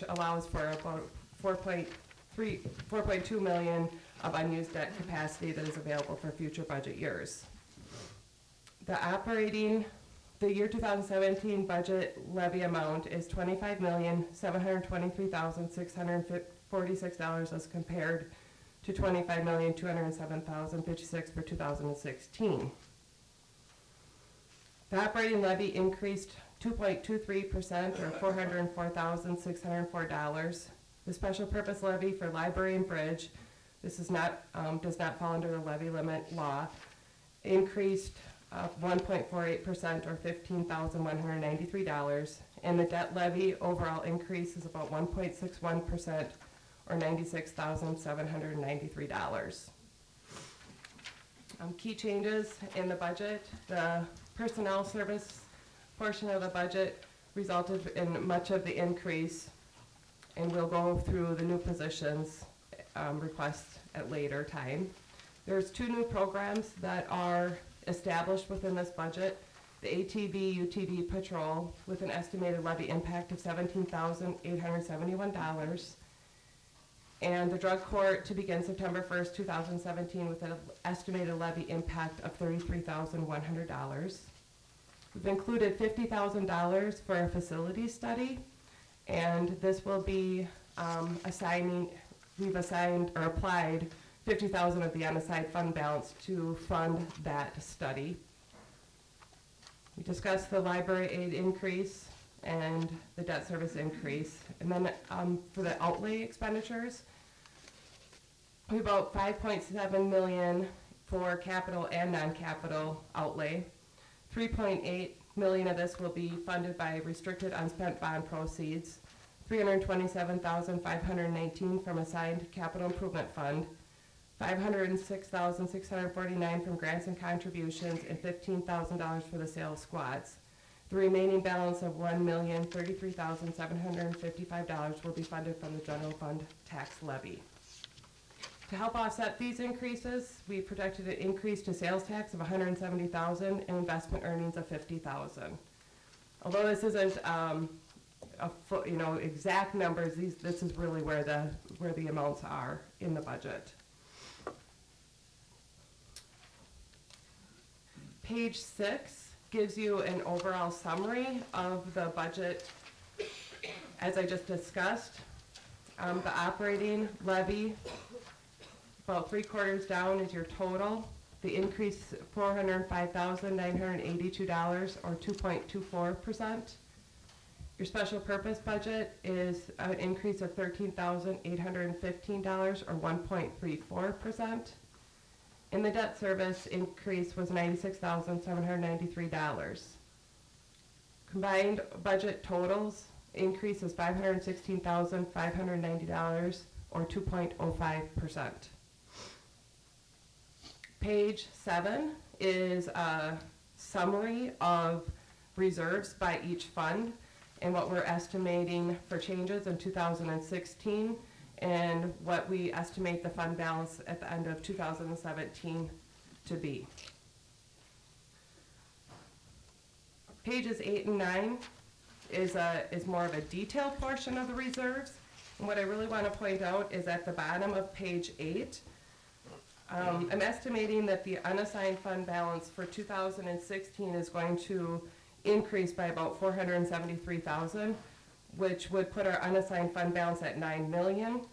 allows for about 4.2 million of unused debt capacity that is available for future budget years. The year 2017 budget levy amount is $25,723,646 as compared to $25,207,056 for 2016. The operating levy increased 2.23% or $404,604. The special purpose levy for library and bridge, this is not, does not fall under the levy limit law, increased 1.48% or $15,193. And the debt levy overall increase is about 1.61% or $96,793. Key changes in the budget. The personnel service portion of the budget resulted in much of the increase, and we'll go through the new positions requests at later time. There's 2 new programs that are established within this budget. The ATV UTV patrol with an estimated levy impact of $17,871, and the drug court to begin September 1st, 2017 with an estimated levy impact of $33,100. We've included $50,000 for a facility study, and this will be we've assigned or applied $50,000 of the unassigned fund balance to fund that study. We discussed the library aid increase and the debt service increase. And then for the outlay expenditures, we have about $5.7 million for capital and non-capital outlay. $3.8 million of this will be funded by restricted unspent bond proceeds, $327,519 from assigned capital improvement fund, $506,649 from grants and contributions, and $15,000 for the sale of squads. The remaining balance of $1,033,755 will be funded from the general fund tax levy. To help offset these increases, we projected an increase to sales tax of $170,000 and investment earnings of $50,000. Although this isn't exact numbers, this is really where the amounts are in the budget. Page 6 gives you an overall summary of the budget as I just discussed. The operating levy, about 3/4 down is your total. The increase $405,982 or 2.24%. Your special purpose budget is an increase of $13,815 or 1.34%. And the debt service increase was $96,793. Combined budget totals increase is $516,590 or 2.05%. Page 7 is a summary of reserves by each fund and what we're estimating for changes in 2016 and what we estimate the fund balance at the end of 2017 to be. Pages 8 and 9 is more of a detailed portion of the reserves. And what I really want to point out is at the bottom of page 8, I'm estimating that the unassigned fund balance for 2016 is going to increase by about $473,000, which would put our unassigned fund balance at $9 million.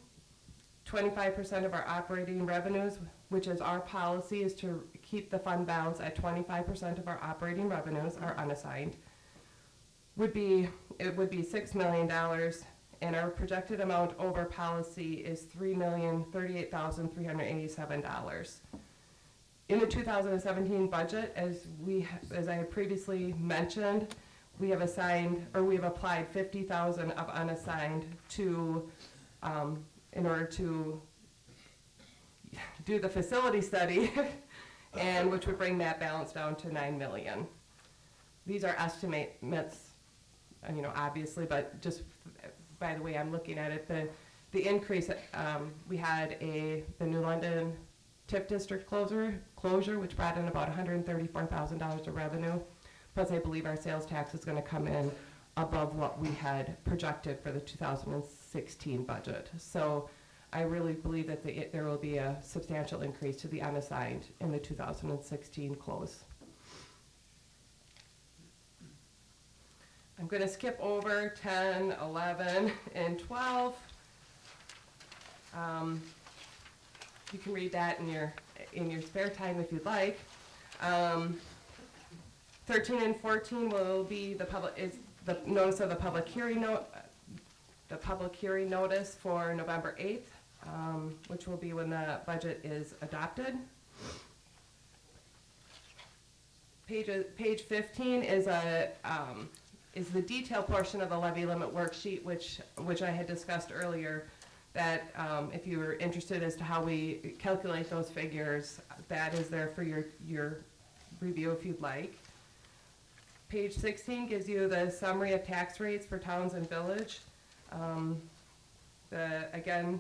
25% of our operating revenues, which is our policy, is to keep the fund balance at 25% of our operating revenues, are unassigned. It would be $6 million, and our projected amount over policy is $3,038,387. In the 2017 budget, as I had previously mentioned, we have assigned, or we have applied 50,000 of unassigned to, in order to do the facility study, and which would bring that balance down to 9 million. These are estimates, obviously, but just by the way I'm looking at it, the increase, we had the New London TIF district closure, which brought in about $134,000 of revenue. Plus, I believe our sales tax is going to come in above what we had projected for the 2016 budget. So I really believe that there will be a substantial increase to the unassigned in the 2016 close. I'm going to skip over 10, 11, and 12. You can read that in your spare time if you'd like. 13 and 14 will be the notice of the public hearing notice for November 8th, which will be when the budget is adopted. Page 15 is the detail portion of the levy limit worksheet, which I had discussed earlier. That if you were interested as to how we calculate those figures, that is there for your review if you'd like. Page 16 gives you the summary of tax rates for towns and village. Again,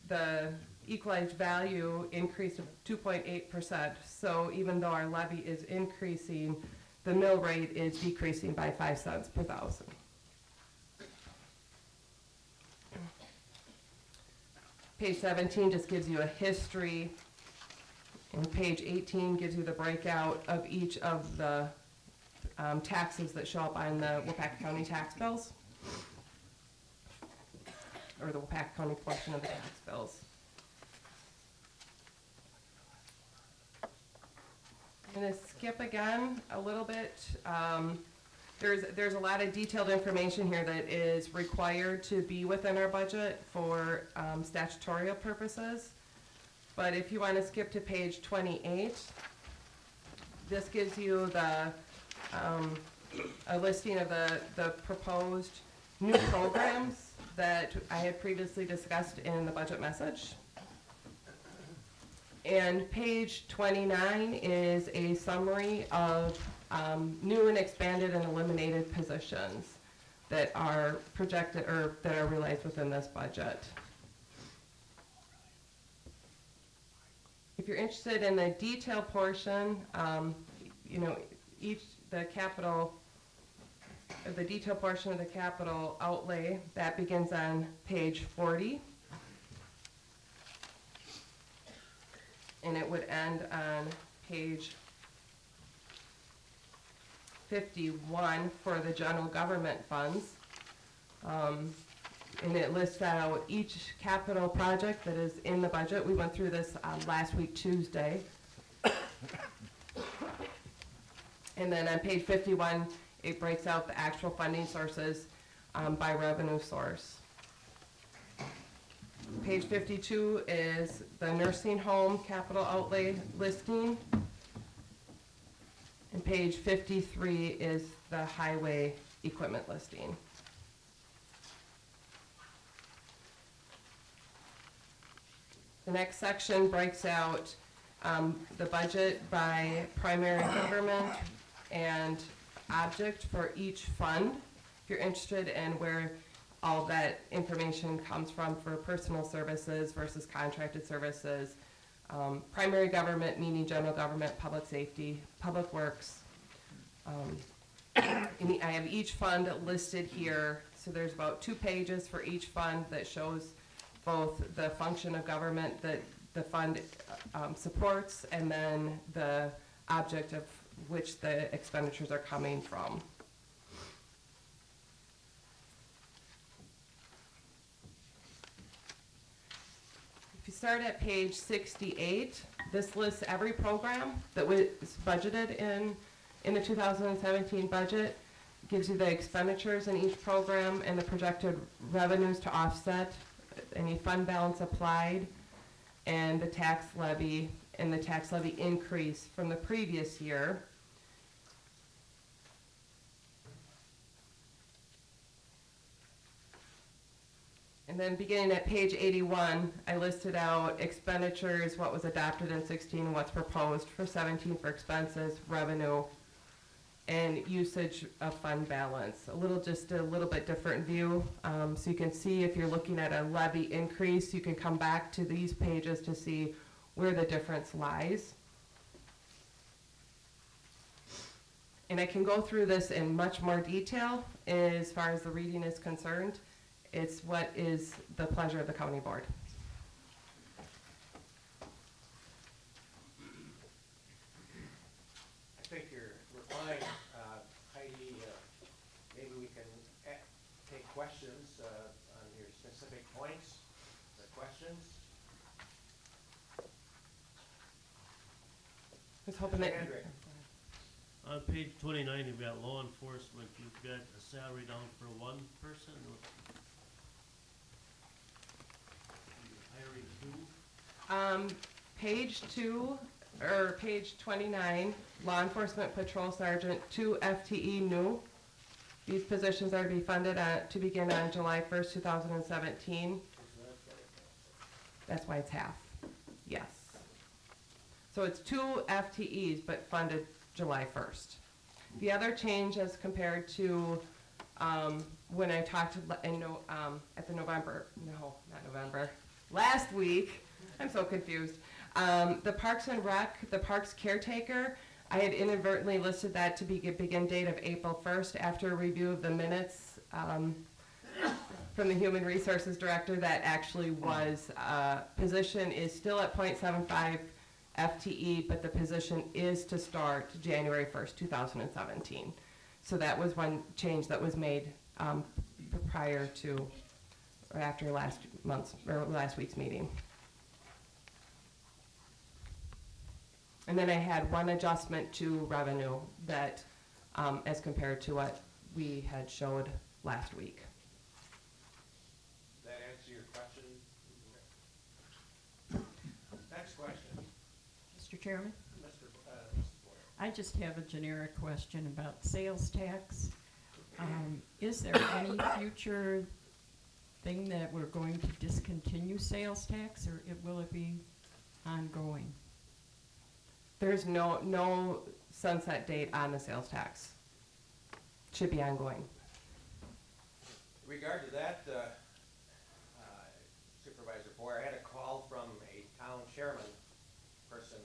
the equalized value increased of 2.8%. So even though our levy is increasing, the mill rate is decreasing by 5 cents per thousand. Page 17 just gives you a history, and page 18 gives you the breakout of each of the taxes that show up on the Waupaca County tax bills, or the Waupaca County portion of the tax bills. I'm going to skip again a little bit. There's a lot of detailed information here that is required to be within our budget for statutorial purposes. But if you want to skip to page 28, this gives you a listing of the proposed new programs that I had previously discussed in the budget message. And page 29 is a summary of new and expanded and eliminated positions that are projected or that are realized within this budget. If you're interested in the detail portion, the detail portion of the capital outlay, that begins on page 40. And it would end on page 51 for the general government funds. And it lists out each capital project that is in the budget. We went through this last week, Tuesday. And then on page 51, it breaks out the actual funding sources by revenue source. Page 52 is the nursing home capital outlay listing. And page 53 is the highway equipment listing. The next section breaks out the budget by primary government and object for each fund. If you're interested in where all that information comes from for personal services versus contracted services, primary government meaning general government, public safety, public works. I have each fund listed here, so there's about 2 pages for each fund that shows both the function of government that the fund supports and then the object of which the expenditures are coming from. If you start at page 68, this lists every program that was budgeted in the 2017 budget, gives you the expenditures in each program and the projected revenues to offset any fund balance applied, and the tax levy increase from the previous year. And then beginning at page 81, I listed out expenditures, what was adopted in 16, what's proposed for 17 for expenses, revenue, and usage of fund balance. Just a little bit different view. So you can see if you're looking at a levy increase, you can come back to these pages to see where the difference lies. And I can go through this in much more detail as far as the reading is concerned. It's what is the pleasure of the county board. I think you're fine, Heidi. Maybe we can take questions on your specific points. The questions? I was hoping that. Hendrick. On page 29, you've got law enforcement, you've got a salary down for one person. Hiring two. Page 2, or page 29, law enforcement patrol sergeant, 2 FTE new. These positions are to be funded to begin on July 1st, 2017. That's why it's half. Yes. So it's 2 FTEs, but funded July 1st. The other change as compared to when I talked at the last week, I'm so confused. The Parks and Rec, the Parks caretaker, I had inadvertently listed that to begin date of April 1st after a review of the minutes from the Human Resources Director. That actually was, position is still at 0.75 FTE, but the position is to start January 1st, 2017. So that was one change that was made prior to or after last week's meeting. And then I had one adjustment to revenue that, as compared to what we had showed last week. Does that answer your question? Next question. Mr. Chairman, Mr. Boyer. I just have a generic question about sales tax. Is there any future thing that we're going to discontinue sales tax, or will it be ongoing? There's no sunset date on the sales tax. Should be ongoing. In regard to that, Supervisor Boyer, I had a call from a town chairman person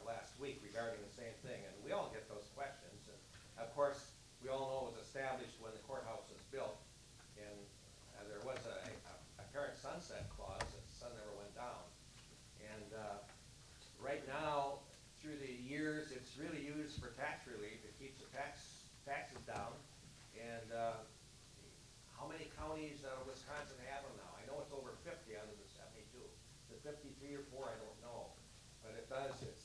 last week regarding the same thing, and we all get those questions. And of course, we all know it was established when the courthouse was built, and there was a apparent sunset clause that the sun never went down. And right now, through the years, it's really used for tax relief. It keeps the taxes down. And how many counties Wisconsin have them now? I know it's over 50 out of the 72. The 53 or 4, I don't know. But it does, it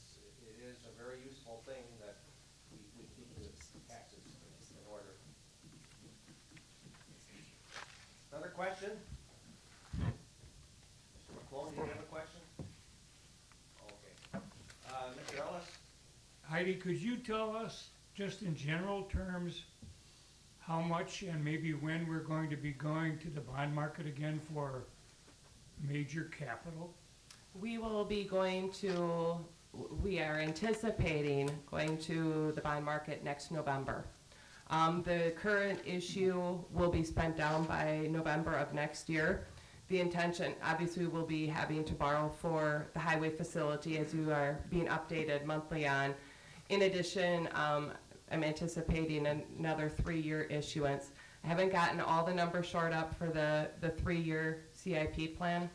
is a very useful thing that we keep the taxes in order. Another question? Mr. McClone, do you have a question? Okay. Mr. Ellis? Heidi, could you tell us, just in general terms, how much and maybe when we're going to be going to the bond market again for major capital? We will be we are anticipating going to the bond market next November. The current issue will be spent down by November of next year. The intention, obviously, will be having to borrow for the highway facility as you are being updated monthly on. In addition, I'm anticipating another 3-year issuance. I haven't gotten all the numbers shored up for the 3-year CIP plan,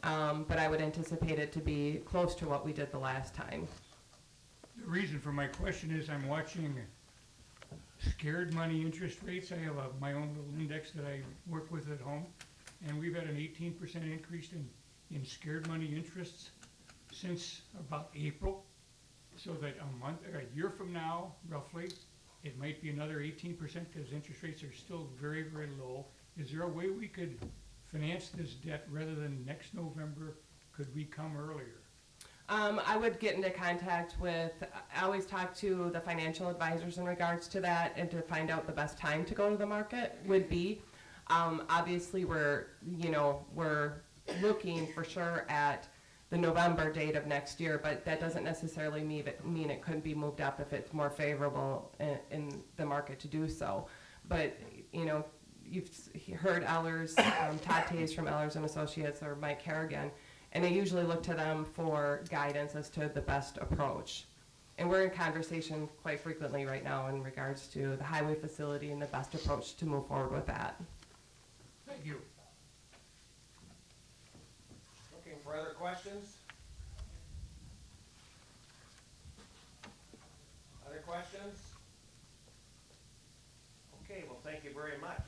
but I would anticipate it to be close to what we did the last time. The reason for my question is I'm watching scared money interest rates. I have my own little index that I work with at home, and we've had an 18% increase in scared money interests since about April. So that a year from now, roughly, it might be another 18% because interest rates are still very, very low. Is there a way we could finance this debt rather than next November? Could we come earlier? I would get into contact with, I always talk to the financial advisors in regards to that and to find out the best time to go to the market would be. Obviously, we're looking for sure at the November date of next year, but that doesn't necessarily mean it couldn't be moved up if it's more favorable in the market to do so. But, you've heard Ellers, Todd Tays from Ellers and Associates, or Mike Harrigan, and I usually look to them for guidance as to the best approach. And we're in conversation quite frequently right now in regards to the highway facility and the best approach to move forward with that. Thank you. Looking for other questions? Other questions? Okay, well, thank you very much.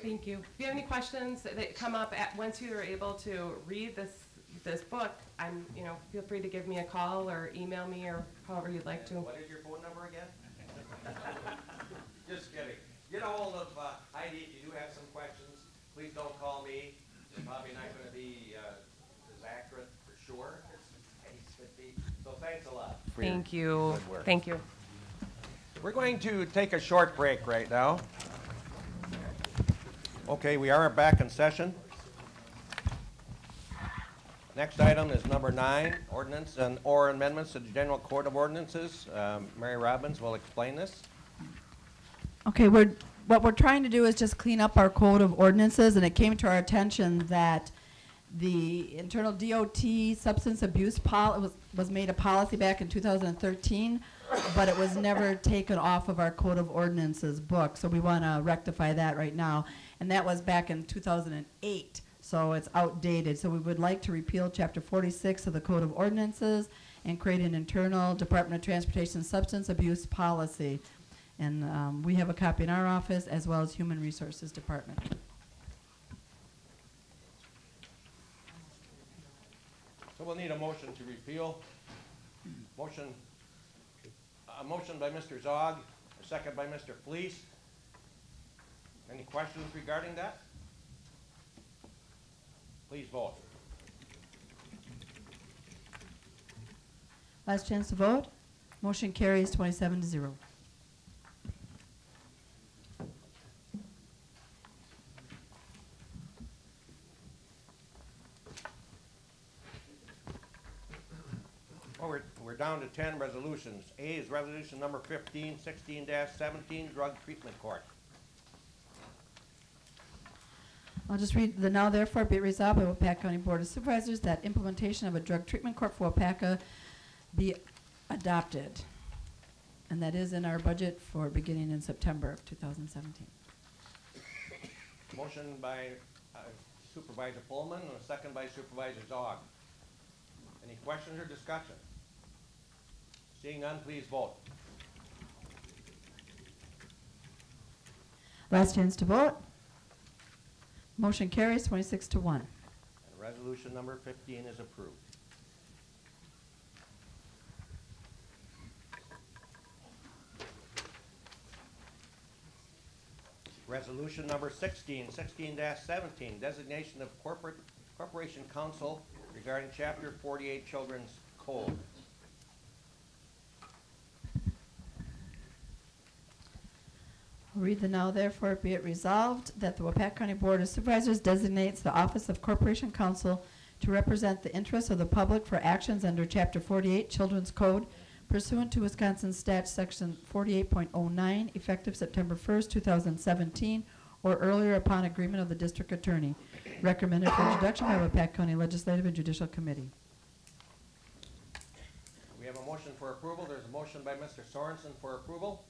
Thank you. If you have any questions that come up once you are able to read this book, feel free to give me a call or email me or however you'd like to. What is your phone number again? Just kidding. Get a hold of Heidi if you do have some questions. Please don't call me. It's probably not going to be as accurate for sure as Heidi could be. So thanks a lot. For Thank your you. good work. Thank you. We're going to take a short break right now. Okay, we are back in session. Next item is number 9, ordinance or amendments to the General Code of Ordinances. Mary Robbins will explain this. Okay, what we're trying to do is just clean up our code of ordinances, and it came to our attention that the internal DOT substance abuse was made a policy back in 2013, but it was never taken off of our code of ordinances book, so we want to rectify that right now. And that was back in 2008, so it's outdated. So we would like to repeal Chapter 46 of the Code of Ordinances and create an internal Department of Transportation substance abuse policy. And we have a copy in our office as well as Human Resources Department. So we'll need a motion to repeal. A motion by Mr. Zog, a second by Mr. Fleece. Any questions regarding that? Please vote. Last chance to vote. Motion carries 27-0. Well, we're down to 10 resolutions. A is resolution number 15, 16-17, drug treatment court. I'll just read the now therefore be it resolved by Waupaca County Board of Supervisors that implementation of a drug treatment court for Waupaca be adopted. And that is in our budget for beginning in September of 2017. Motion by Supervisor Pullman and a second by Supervisor Zog. Any questions or discussion? Seeing none, please vote. Last chance to vote. Motion carries 26-1. And resolution number 15 is approved. Resolution number 16, 16-17, designation of corporation counsel regarding Chapter 48 Children's Code. I'll read the now therefore be it resolved that the Waupaca County Board of Supervisors designates the Office of Corporation Counsel to represent the interests of the public for actions under Chapter 48 Children's Code pursuant to Wisconsin Stat Section 48.09, effective September 1st, 2017, or earlier upon agreement of the District Attorney. Recommended for introduction by Waupaca County Legislative and Judicial Committee. We have a motion for approval. There's a motion by Mr. Sorensen for approval.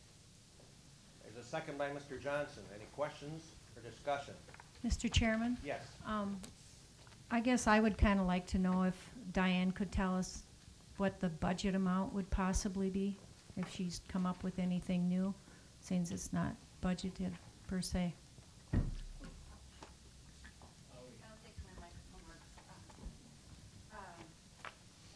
There's a second by Mr. Johnson. Any questions or discussion? Mr. Chairman? Yes. I guess I would kind of like to know if Diane could tell us what the budget amount would possibly be, if she's come up with anything new, since it's not budgeted per se.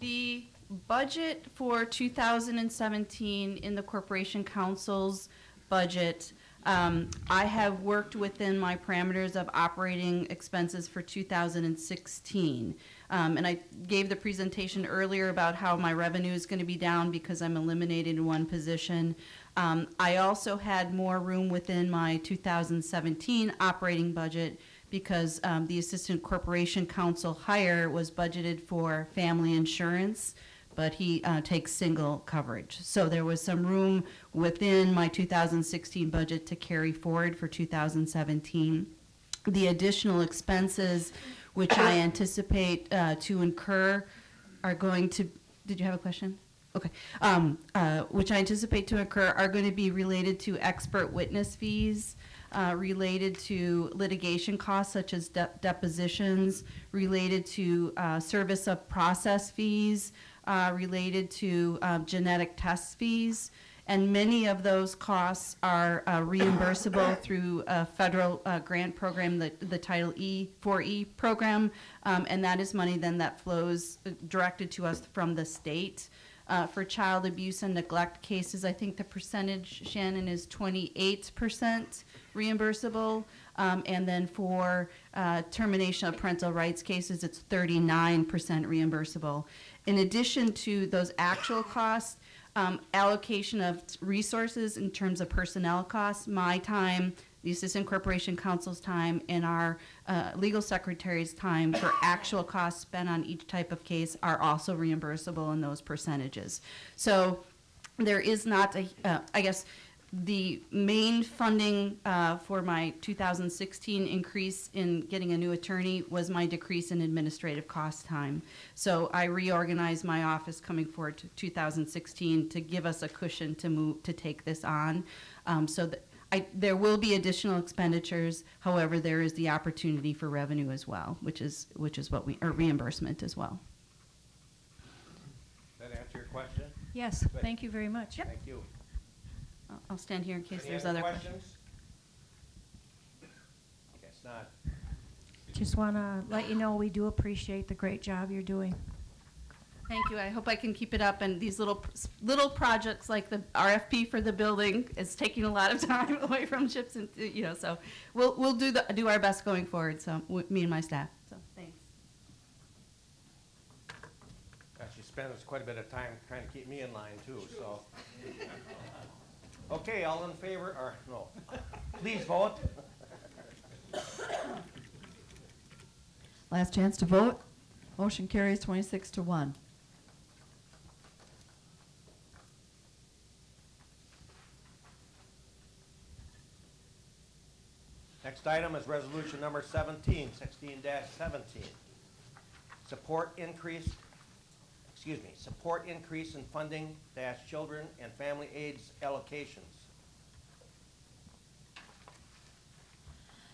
The budget for 2017 in the Corporation Council's budget, I have worked within my parameters of operating expenses for 2016. And I gave the presentation earlier about how my revenue is going to be down because I'm eliminating one position. I also had more room within my 2017 operating budget because the Assistant Corporation Counsel hire was budgeted for family insurance, but he takes single coverage. So there was some room within my 2016 budget to carry forward for 2017. The additional expenses which I anticipate to incur are going to, did you have a question? Okay. Which I anticipate to occur are going to be related to expert witness fees, related to litigation costs such as depositions, related to service of process fees, related to genetic test fees. And many of those costs are reimbursable through a federal grant program, the Title E4E program, and that is money then that flows directed to us from the state. For child abuse and neglect cases, I think the percentage, Shannon, is 28% reimbursable. And then for termination of parental rights cases, it's 39% reimbursable. In addition to those actual costs, allocation of resources in terms of personnel costs, my time, the Assistant Corporation Counsel's time, and our legal secretary's time for actual costs spent on each type of case are also reimbursable in those percentages. So there is not a, I guess, the main funding for my 2016 increase in getting a new attorney was my decrease in administrative cost time. So I reorganized my office coming forward to 2016 to give us a cushion to move to take this on. So that there will be additional expenditures. However, there is the opportunity for revenue as well, which is what we, or reimbursement as well. Does that answer your question? Yes, Good. thank you very much. Thank you. I'll stand here in case Any there's other other questions. Guess not. Just want to let you know we do appreciate the great job you're doing. Thank you. I hope I can keep it up. And these little projects like the RFP for the building is taking a lot of time away from Chips, and so we'll do our best going forward. So me and my staff. So thanks. She spends quite a bit of time trying to keep me in line too. So. Okay, all in favor, or no? Please vote. Last chance to vote. Motion carries 26-1. Next item is resolution number 16-17. Support increase in funding - children and family aids allocations.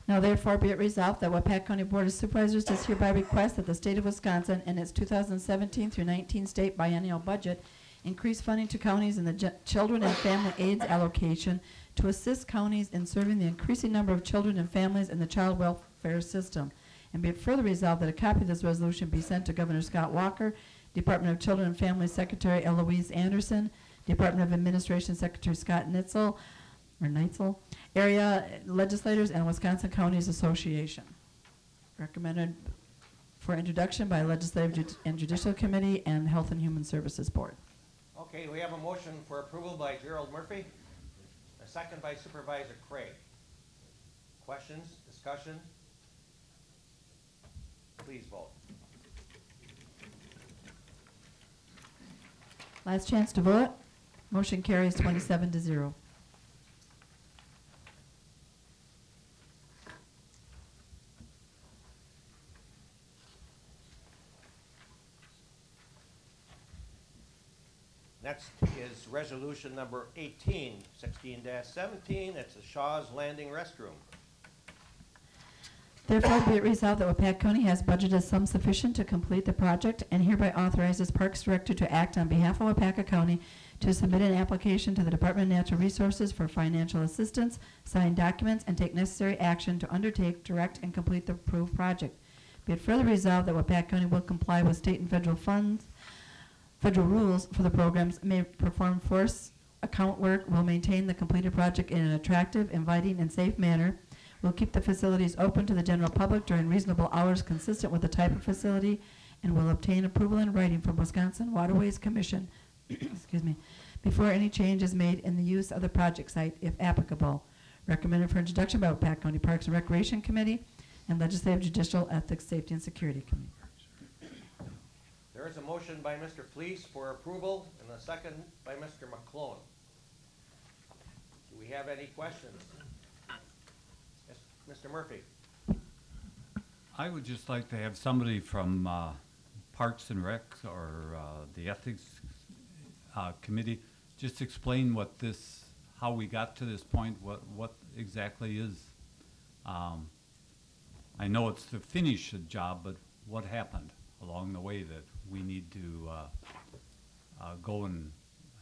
Now therefore be it resolved that Waupaca County Board of Supervisors does hereby request that the state of Wisconsin in its 2017 through 19 state biennial budget increase funding to counties in the children and family aids allocation to assist counties in serving the increasing number of children and families in the child welfare system. And be it further resolved that a copy of this resolution be sent to Governor Scott Walker, Department of Children and Family Secretary Eloise Anderson, Department of Administration Secretary Scott Nitzel, area legislators, and Wisconsin Counties Association. Recommended for introduction by Legislative and Judicial Committee and Health and Human Services Board. Okay, we have a motion for approval by Gerald Murphy, a second by Supervisor Craig. Questions, discussion? Please vote. Last chance to vote. Motion carries 27-0. Next is resolution number 16-17. It's the Shaw's Landing restroom. Therefore, be it resolved that Waupaca County has budgeted sum sufficient to complete the project and hereby authorizes Parks Director to act on behalf of Waupaca County to submit an application to the Department of Natural Resources for financial assistance, sign documents, and take necessary action to undertake, direct, and complete the approved project. Be it further resolved that Waupaca County will comply with state and federal rules for the programs, may perform force account work, will maintain the completed project in an attractive, inviting, and safe manner, will keep the facilities open to the general public during reasonable hours consistent with the type of facility, and will obtain approval in writing from Wisconsin Waterways Commission excuse me, before any change is made in the use of the project site, if applicable. Recommended for introduction by Waupaca County Parks and Recreation Committee and Legislative, Judicial, Ethics, Safety, and Security Committee. There is a motion by Mr. Fleece for approval and a second by Mr. McClone. Do we have any questions? Yes, Mr. Murphy. I would just like to have somebody from Parks and Rec or the Ethics Committee just explain what this, how we got to this point, what exactly is. I know it's to finish a job, but what happened along the way that we need to go and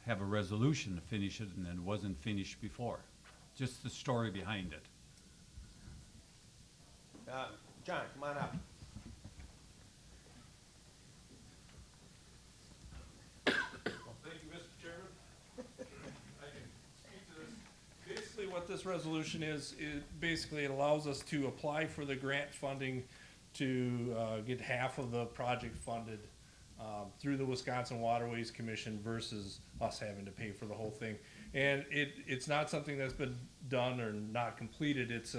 have a resolution to finish it and it wasn't finished before? Just the story behind it. John, come on up. Thank you, Mr. Chairman. I can speak to this. Basically, what this resolution is basically it allows us to apply for the grant funding to get half of the project funded through the Wisconsin Waterways Commission versus us having to pay for the whole thing. And it's not something that's been done or not completed. It's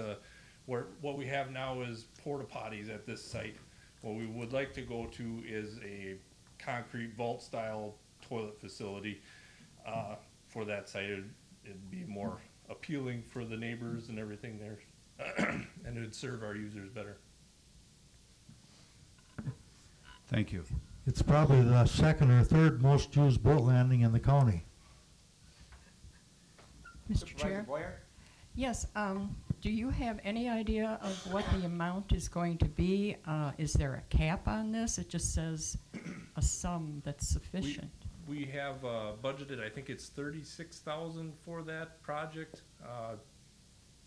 what we have now is porta potties at this site. What we would like to go to is a concrete vault style toilet facility for that site. It'd be more appealing for the neighbors and everything there, and it would serve our users better. Thank you. It's probably the second or third most used boat landing in the county. Mr. Chair? Boyer? Yes, do you have any idea of what the amount is going to be? Is there a cap on this? It just says a sum that's sufficient. We have budgeted, I think it's $36,000 for that project,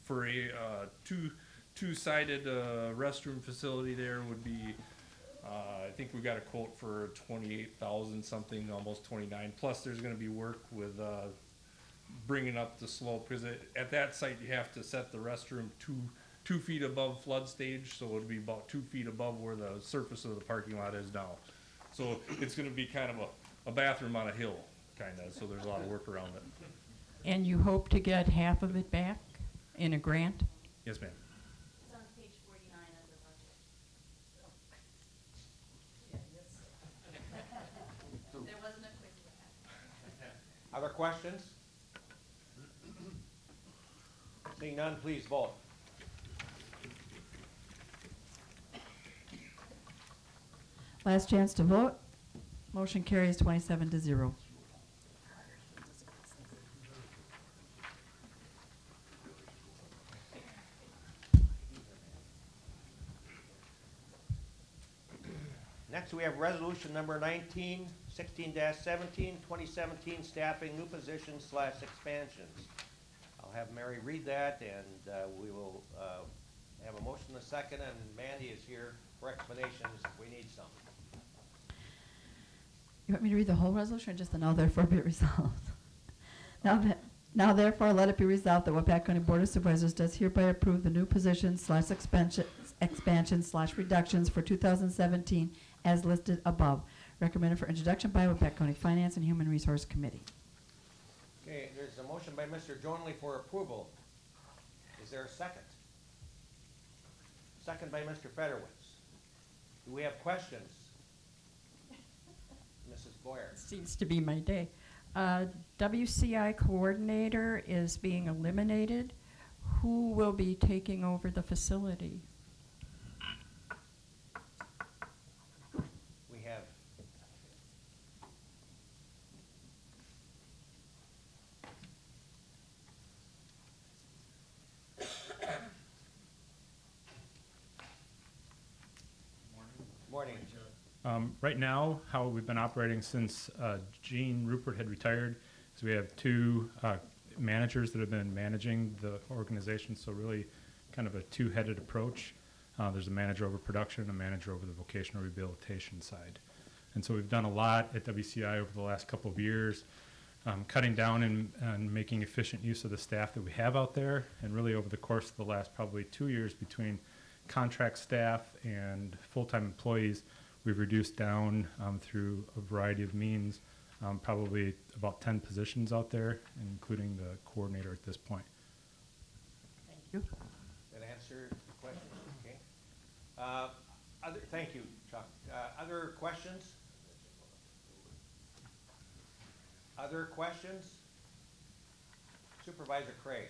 for a two-sided restroom facility. There would be, I think we got a quote for 28,000 something, almost 29. Plus, there's going to be work with bringing up the slope, because at that site you have to set the restroom two feet above flood stage, so it would be about 2 feet above where the surface of the parking lot is now. So it's going to be kind of a bathroom on a hill, kind of, so there's a lot of work around it. And you hope to get half of it back in a grant? Yes, ma'am. It's on page 49 of the budget. There wasn't a quick look. Other questions? Seeing none, please vote. Last chance to vote. Motion carries 27-0. Next, we have resolution number 16-17, 2017 staffing new positions / expansions. I'll have Mary read that, and we will have a motion in a second, and Mandy is here for explanations if we need some. You want me to read the whole resolution or just the now therefore be it resolved? Now therefore let it be resolved that Waupaca County Board of Supervisors does hereby approve the new positions / expansions / reductions for 2017 as listed above. Recommended for introduction by Waupaca County Finance and Human Resource Committee. Okay, there's a motion by Mr. Jonley for approval. Is there a second? Second by Mr. Federowitz. Do we have questions? Mrs. Boyer. Seems to be my day. WCI coordinator is being eliminated. Who will be taking over the facility? We have morning. Right now, how we've been operating since Gene Rupert had retired is we have two managers that have been managing the organization, so really kind of a two-headed approach. There's a manager over production and a manager over the vocational rehabilitation side. And so we've done a lot at WCI over the last couple of years, cutting down and making efficient use of the staff that we have out there, and really over the course of the last probably 2 years between contract staff and full-time employees, we've reduced down through a variety of means probably about 10 positions out there, including the coordinator at this point. Thank you. That answer the question? Okay. Thank you, Chuck. Other questions? Other questions? Supervisor Craig.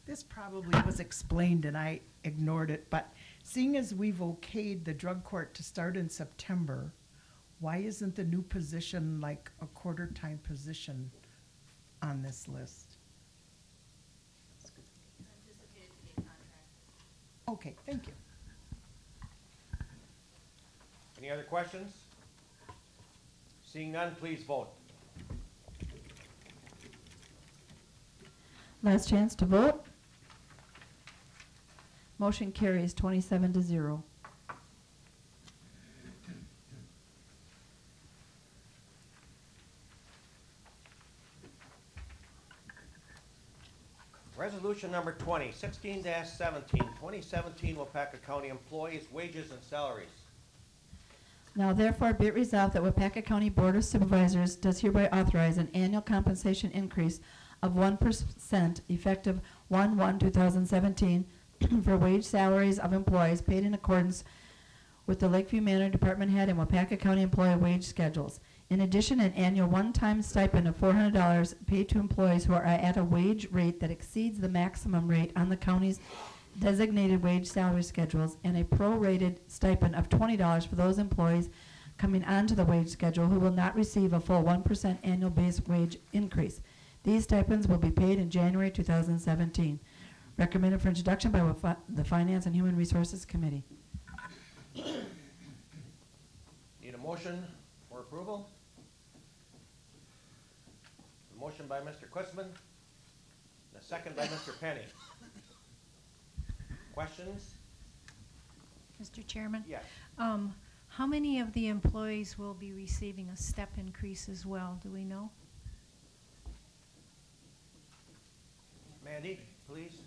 This probably was explained and I ignored it, but seeing as we've okayed the drug court to start in September, why isn't the new position like a quarter-time position on this list? Okay, thank you. Any other questions? Seeing none, please vote. Last chance to vote. Motion carries 27-0. Resolution number 16-17, 2017 Waupaca County Employees' Wages and Salaries. Now therefore be it resolved that Waupaca County Board of Supervisors does hereby authorize an annual compensation increase of 1% effective 1/1/2017 for wage salaries of employees paid in accordance with the Lakeview Manor Department Head and Waupaca County Employee Wage Schedules. In addition, an annual one-time stipend of $400 paid to employees who are at a wage rate that exceeds the maximum rate on the county's designated wage salary schedules, and a prorated stipend of $20 for those employees coming onto the wage schedule who will not receive a full 1% annual base wage increase. These stipends will be paid in January 2017. Recommended for introduction by the Finance and Human Resources Committee. Need a motion for approval? A motion by Mr. Quisman, and a second by Mr. Penny. Questions? Mr. Chairman? Yes. How many of the employees will be receiving a step increase as well? Do we know? Mandy, please.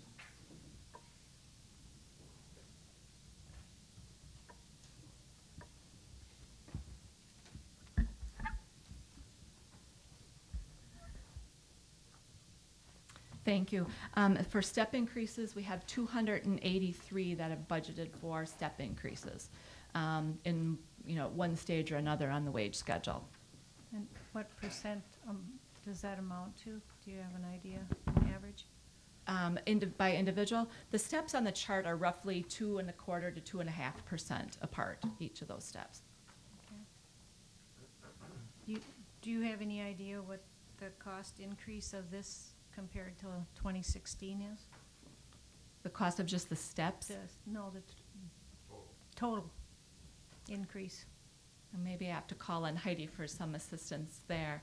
Thank you. For step increases, we have 283 that have budgeted for step increases in one stage or another on the wage schedule. And what percent does that amount to? Do you have an idea on average? By individual, the steps on the chart are roughly 2.25% to 2.5% apart, each of those steps. Okay. Do you have any idea what the cost increase of this compared to 2016 is? The cost of just the steps? No, the total increase. And maybe I have to call on Heidi for some assistance there.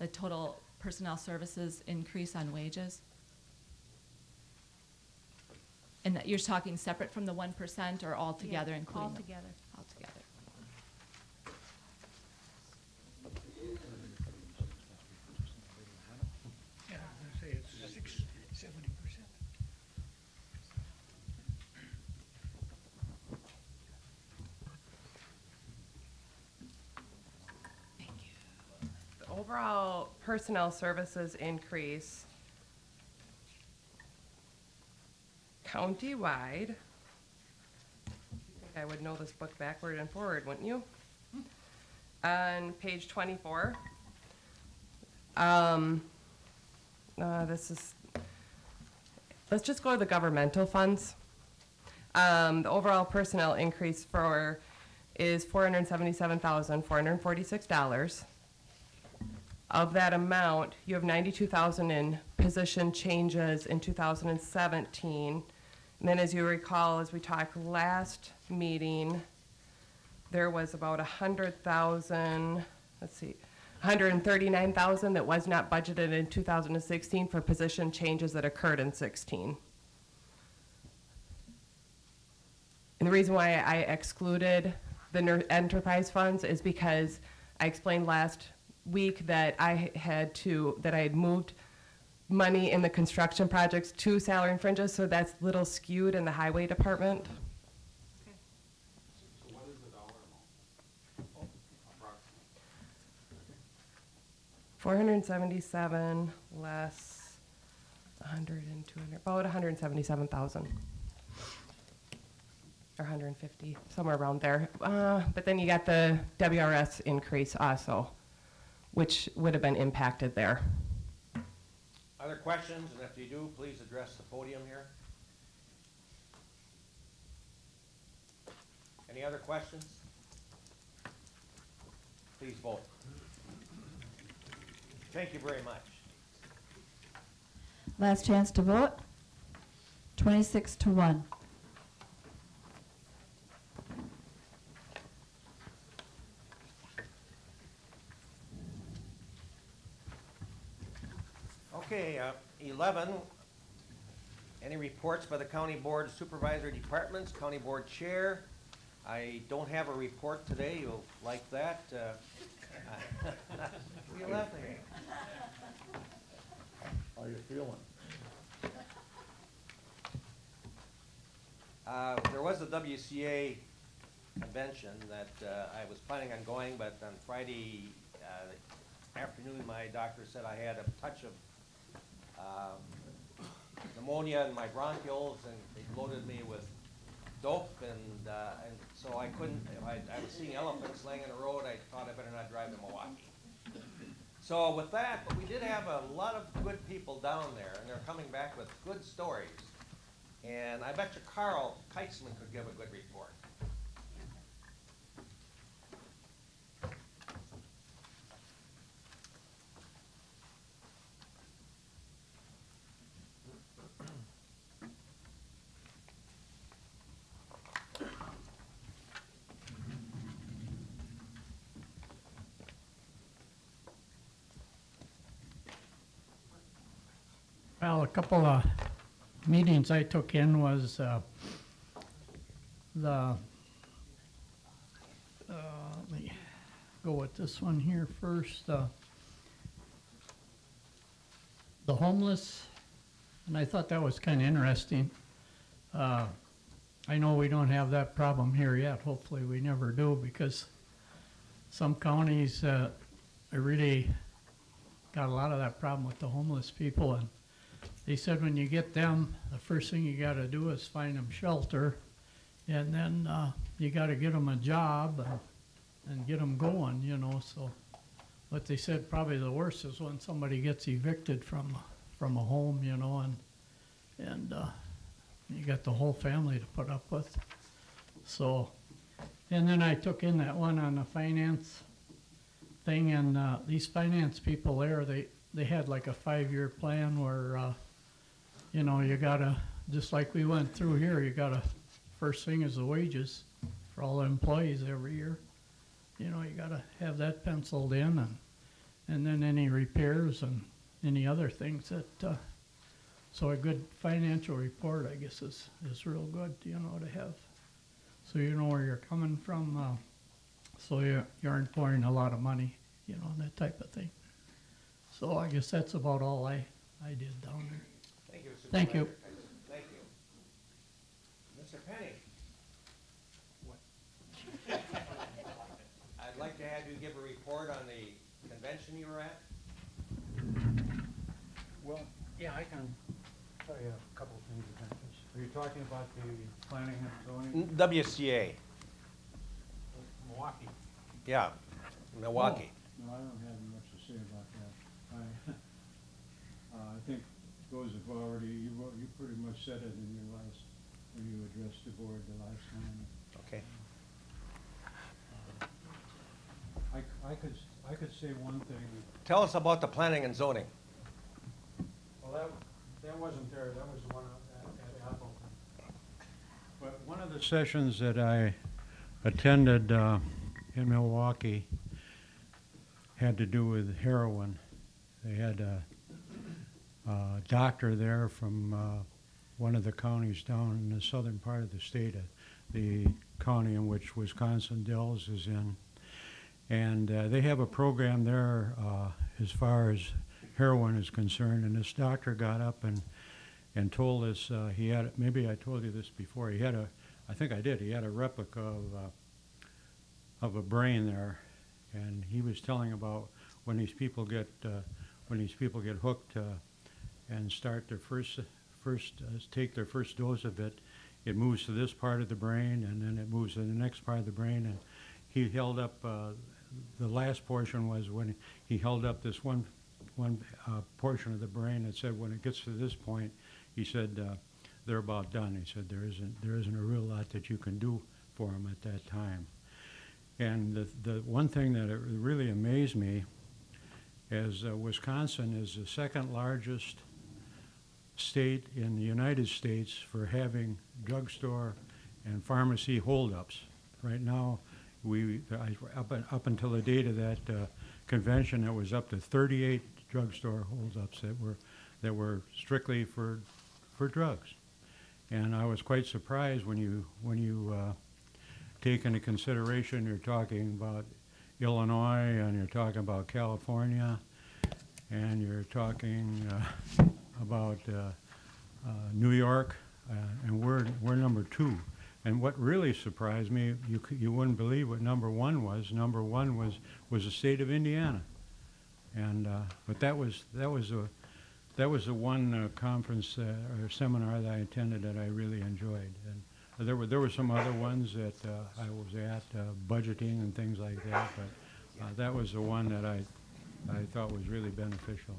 The total personnel services increase on wages? And that you're talking separate from the 1% or all together, including? All together. All together. Yeah, I was gonna say it's 70%. The overall personnel services increase countywide. I would know this book backward and forward, wouldn't you? On page 24. Let's just go to the governmental funds. The overall personnel increase is $477,446. Of that amount, you have $92,000 in position changes in 2017. And then as you recall, as we talked last meeting, there was about $139,000 that was not budgeted in 2016 for position changes that occurred in 16. And the reason why I excluded the enterprise funds is because I explained last week that I had moved money in the construction projects to salary and fringes, so that's a little skewed in the highway department. So what is the dollar amount? Approximately. 477 less 100 and 200, about 177,000. Or 150, somewhere around there. But then you got the WRS increase also, which would have been impacted there. Other questions? And if you do, please address the podium here. Any other questions? Please vote. Thank you very much. Last chance to vote. 26-1. Okay, 11, any reports by the County Board Supervisory Departments, County Board Chair? I don't have a report today, you'll like that. What are you laughing at? How you feeling? There was a WCA convention that I was planning on going, but on Friday afternoon, my doctor said I had a touch of pneumonia in my bronchioles, and they loaded me with dope, and so I couldn't. I was seeing elephants laying in the road. I thought I better not drive to Milwaukee. So with that, but we did have a lot of good people down there, and they're coming back with good stories. And I bet you Carl Keitzman could give a good report. Well, a couple of meetings I took in was let me go with this one here first. The homeless, and I thought that was kind of interesting. I know we don't have that problem here yet. Hopefully we never do, because some counties really got a lot of that problem with the homeless people. And they said when you get them, the first thing you got to do is find them shelter, and then you got to get them a job and get them going, you know. So, but they said probably the worst is when somebody gets evicted from a home, you know, and you got the whole family to put up with. So, and then I took in that one on the finance thing, and these finance people there, they had like a 5-year plan where, you know, you gotta, just like we went through here, you gotta, first thing is the wages for all the employees every year. You know, you gotta have that penciled in, and then any repairs and any other things that, so a good financial report, I guess, is real good, you know, to have. So you know where you're coming from, so you aren't pouring a lot of money, you know, that type of thing. So I guess that's about all I did down there. Thank you, Supervisor. Thank you. Thank you. Mr. Penny. I'd like to have you give a report on the convention you were at. Well, yeah, I can tell you a couple of things about this. Are you talking about the planning and zoning? WCA. Milwaukee. Yeah, Milwaukee. Oh, no, I don't have much to say about that. I think those have already, you pretty much said it in your last, when you addressed the board the last time. Okay. I could say one thing. Tell us about the planning and zoning. Well, that wasn't there. That was the one at Appleton. But one of the sessions that I attended in Milwaukee had to do with heroin. They had a doctor there from one of the counties down in the southern part of the state, the county in which Wisconsin Dells is in. And they have a program there as far as heroin is concerned. And this doctor got up and told us, he had, maybe I told you this before, he had I think I did, he had a replica of a brain there. And he was telling about when these people get hooked and start their take their first dose of it, it moves to this part of the brain, and then it moves to the next part of the brain. And he held up the last portion was when he held up this one portion of the brain and said, when it gets to this point, he said, they're about done. He said there isn't a real lot that you can do for them at that time. And the one thing that really amazed me is Wisconsin is the second largest state in the United States for having drugstore and pharmacy holdups. Right now, up until the date of that convention, it was up to 38 drugstore holdups that were strictly for drugs. And I was quite surprised when you take into consideration you're talking about Illinois and you're talking about California and you're talking about New York, and we're number 2. And what really surprised me, you wouldn't believe what number 1 was. Number 1 was the state of Indiana, and but that was the one conference or seminar that I attended that I really enjoyed. And there were some other ones that I was at, budgeting and things like that, but that was the one that I thought was really beneficial.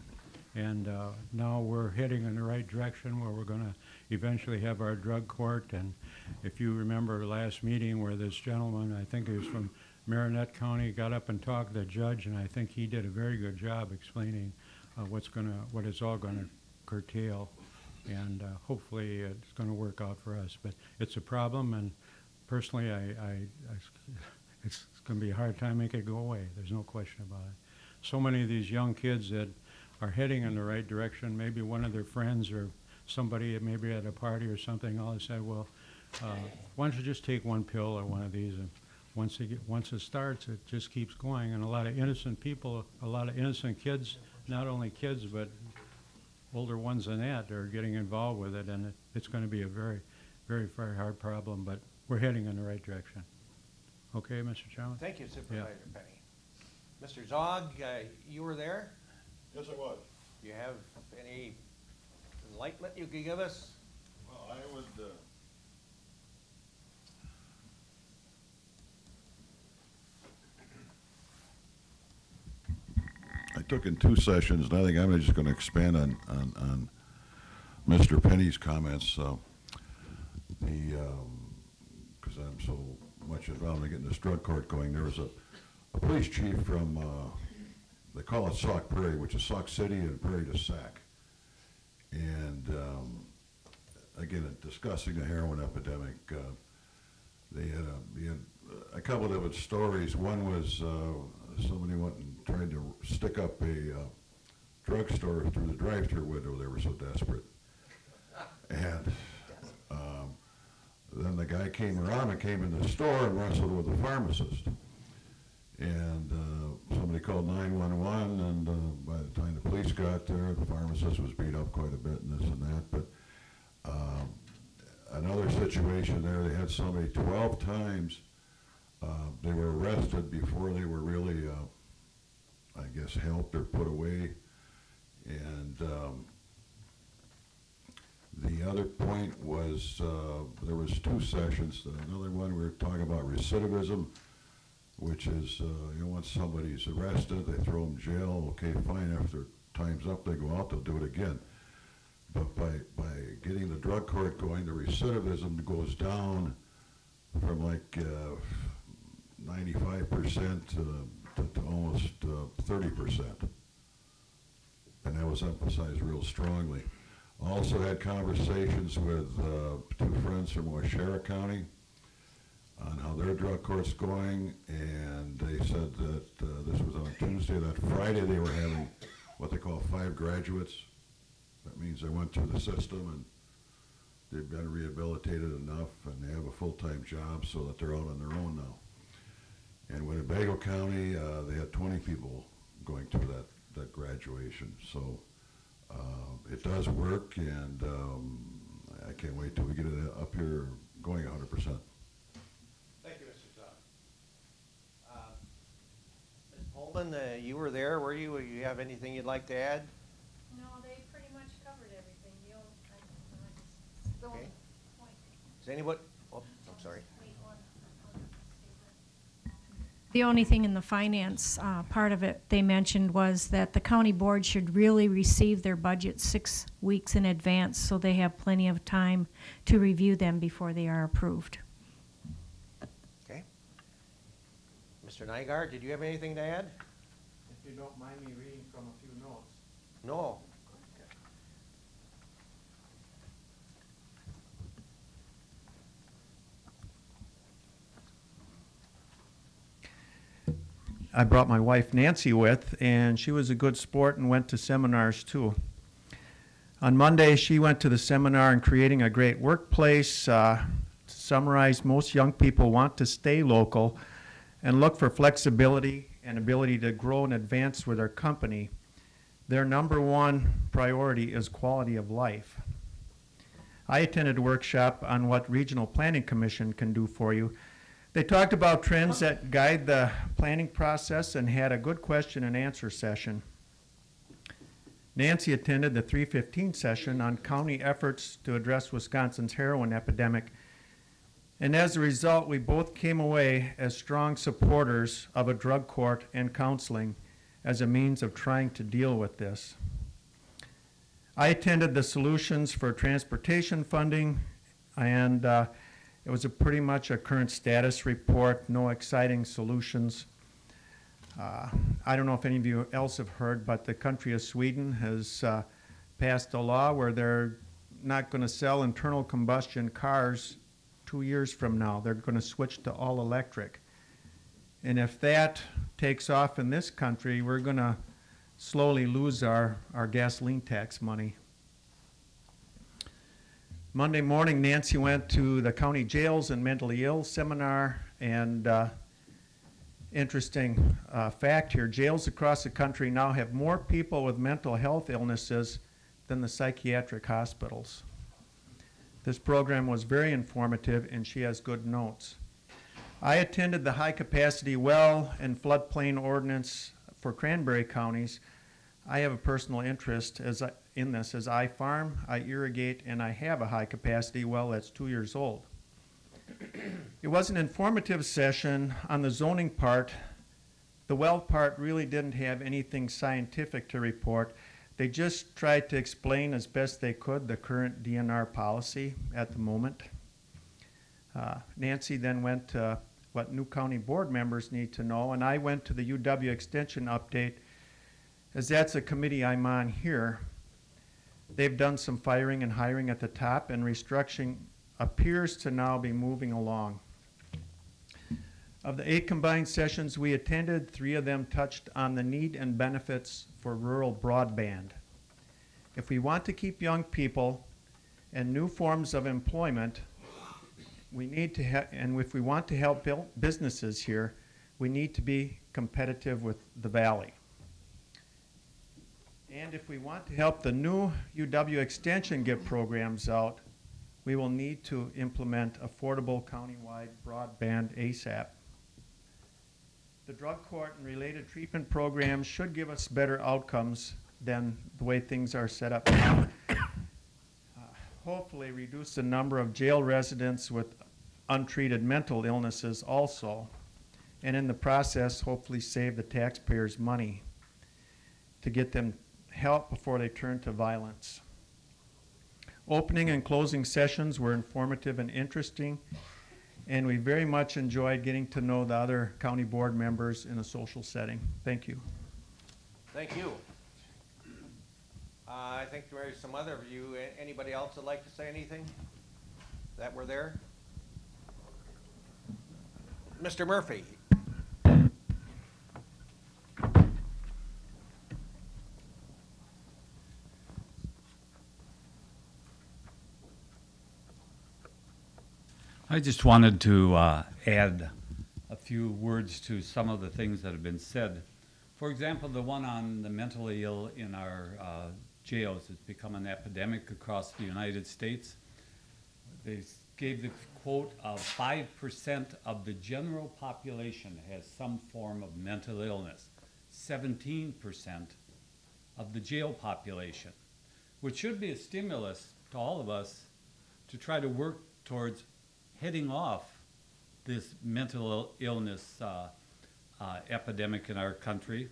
And now we're heading in the right direction where we're going to eventually have our drug court. And if you remember last meeting where this gentleman, I think he was from Marinette County, got up and talked to the judge, and I think he did a very good job explaining what it's all going to curtail. And hopefully it's going to work out for us. But it's a problem, and personally, it's going to be a hard time to make it go away. There's no question about it. So many of these young kids that are heading in the right direction, maybe one of their friends or somebody maybe at a party or something, all they said, well, why don't you just take one pill or one of these, and once it starts, it just keeps going. And a lot of innocent people, a lot of innocent kids, not only kids, but older ones than that are getting involved with it, and it's going to be a very, very, very hard problem, but we're heading in the right direction. Okay, Mr. Chairman? Thank you, Supervisor Penny. Mr. Zog, you were there? Yes, I was. Do you have any enlightenment you could give us? Well, I would, I took in 2 sessions, and I think I'm just going to expand on Mr. Penny's comments. Because I'm so much involved in getting this drug court going, there was a police chief from, they call it Sauk Prairie, which is Sauk City and Prairie to Sac. And again, discussing the heroin epidemic, they had a couple of different stories. One was somebody went and tried to stick up a drugstore through the drive-through window. They were so desperate. And then the guy came around and came in the store and wrestled with the pharmacist. And somebody called 911, and by the time the police got there, the pharmacist was beat up quite a bit and this and that. But another situation there, they had somebody 12 times. They were arrested before they were really, I guess, helped or put away. And the other point was there was 2 sessions. Another one, we were talking about recidivism, which is, once somebody's arrested, they throw them in jail. Okay, fine, after time's up, they go out, they'll do it again. But by getting the drug court going, the recidivism goes down from like 95% to almost 30%. And that was emphasized real strongly. Also had conversations with 2 friends from Waupaca County on how their drug court's going, and they said that this was on Tuesday. That Friday they were having what they call 5 graduates. That means they went through the system and they've been rehabilitated enough and they have a full-time job so that they're out on their own now. And Winnebago County, they had 20 people going through that graduation. So it does work, and I can't wait till we get it up here going 100%. Thank you, Mr. Zog. Ms. Pullman? Holtman, you were there, were you? You have anything you'd like to add? No, they pretty much covered everything. Okay. Is anybody, oh, I'm sorry. The only thing in the finance part of it they mentioned was that the county board should really receive their budget 6 weeks in advance so they have plenty of time to review them before they are approved. Okay. Mr. Nygaard, did you have anything to add? If you don't mind me reading from a few notes. No. I brought my wife Nancy with, and she was a good sport and went to seminars too. On Monday, she went to the seminar on creating a great workplace. To summarize, most young people want to stay local and look for flexibility and ability to grow and advance with their company. Their number one priority is quality of life. I attended a workshop on what Regional Planning Commission can do for you. They talked about trends that guide the planning process and had a good question and answer session. Nancy attended the 3:15 session on county efforts to address Wisconsin's heroin epidemic. And as a result, we both came away as strong supporters of a drug court and counseling as a means of trying to deal with this. I attended the Solutions for Transportation Funding, and it was pretty much a current status report, no exciting solutions. I don't know if any of you else have heard, but the country of Sweden has passed a law where they're not going to sell internal combustion cars 2 years from now. They're going to switch to all electric. And if that takes off in this country, we're going to slowly lose our gasoline tax money. Monday morning, Nancy went to the county jails and mentally ill seminar, and interesting fact here, jails across the country now have more people with mental health illnesses than the psychiatric hospitals. This program was very informative, and she has good notes. I attended the high capacity well and floodplain ordinance for Cranberry counties. I have a personal interest in this as I farm, I irrigate, and I have a high capacity well that's 2 years old. It was an informative session on the zoning part. The well part really didn't have anything scientific to report. They just tried to explain as best they could the current DNR policy at the moment. Nancy then went to what new county board members need to know, and I went to the UW Extension update, as that's a committee I'm on here. They've done some firing and hiring at the top, and restructuring appears to now be moving along. Of the 8 combined sessions we attended, 3 of them touched on the need and benefits for rural broadband. If we want to keep young people and new forms of employment, we need to and if we want to help build businesses here, we need to be competitive with the Valley. And if we want to help the new UW Extension get programs out, we will need to implement affordable countywide broadband ASAP. The drug court and related treatment programs should give us better outcomes than the way things are set up now. Hopefully reduce the number of jail residents with untreated mental illnesses also, and in the process hopefully save the taxpayers money to get them help before they turn to violence. Opening and closing sessions were informative and interesting, and we very much enjoyed getting to know the other county board members in a social setting. Thank you. Thank you. I think there are some other of you. Anybody else would like to say anything that were there? Mr. Murphy. I just wanted to add a few words to some of the things that have been said. For example, the one on the mentally ill in our jails has become an epidemic across the United States. They gave the quote of 5% of the general population has some form of mental illness. 17% of the jail population, which should be a stimulus to all of us to try to work towards heading off this mental illness epidemic in our country,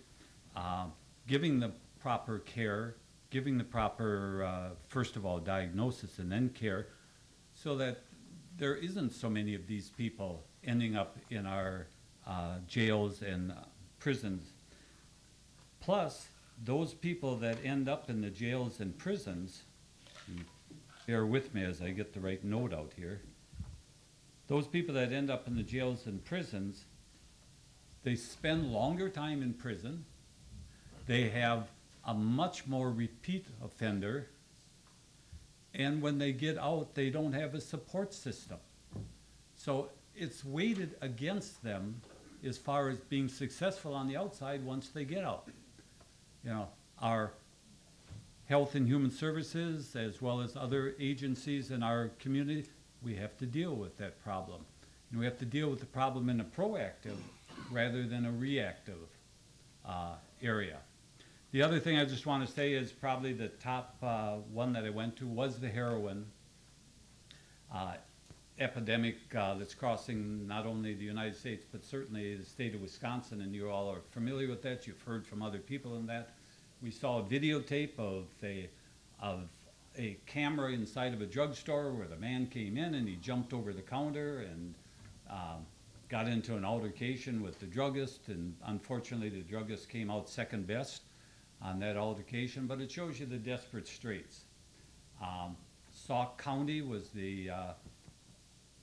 giving the proper care, giving the proper, first of all, diagnosis and then care, so that there isn't so many of these people ending up in our jails and prisons. Plus, those people that end up in the jails and prisons, and bear with me as I get the right note out here, those people that end up in the jails and prisons, they spend longer time in prison, they have a much more repeat offender, and when they get out, they don't have a support system. So it's weighted against them as far as being successful on the outside once they get out. You know, our Health and Human Services, as well as other agencies in our community, we have to deal with that problem. And we have to deal with the problem in a proactive rather than a reactive area. The other thing I just want to say is probably the top one that I went to was the heroin epidemic that's crossing not only the United States, but certainly the state of Wisconsin, and you all are familiar with that. You've heard from other people in that. We saw a videotape of a camera inside of a drugstore where the man came in and he jumped over the counter and got into an altercation with the druggist, and unfortunately the druggist came out second best on that altercation, but it shows you the desperate straits. Sauk County was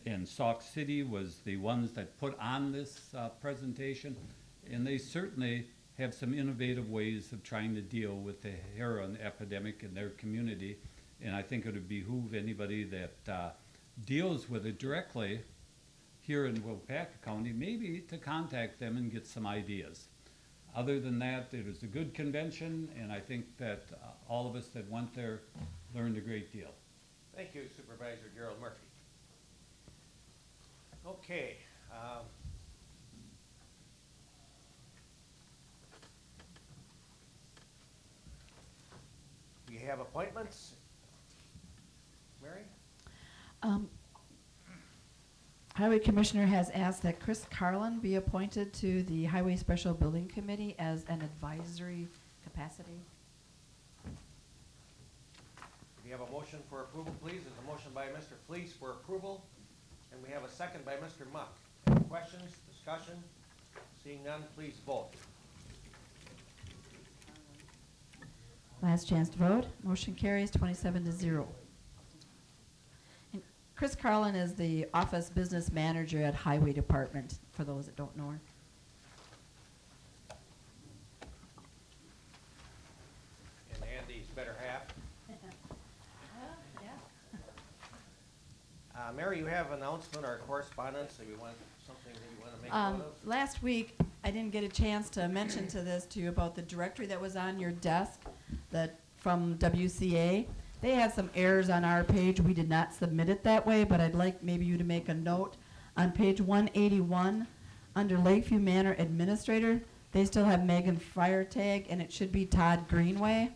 and Sauk City was the ones that put on this presentation, and they certainly have some innovative ways of trying to deal with the heroin epidemic in their community, and I think it would behoove anybody that deals with it directly here in Waupaca County maybe to contact them and get some ideas. Other than that, it was a good convention, and I think that all of us that went there learned a great deal. Thank you, Supervisor Gerald Murphy. Okay. We have appointments. Mary? Highway Commissioner has asked that Chris Carlin be appointed to the Highway Special Building Committee as an advisory capacity. We have a motion for approval, please. There's a motion by Mr. Fleece for approval, and we have a second by Mr. Muck. Any questions, discussion? Seeing none, please vote. Last chance to vote. Motion carries 27-0. And Chris Carlin is the office business manager at Highway Department, for those that don't know her. And Andy's better half. Mary, you have an announcement or correspondence, or you want something that you want to make note of? Last week, I didn't get a chance to mention to you about the directory that was on your desk from WCA. They had some errors on our page. We did not submit it that way, but I'd like maybe you to make a note. On page 181, under Lakeview Manor Administrator, they still have Megan Firetag, and it should be Todd Greenway.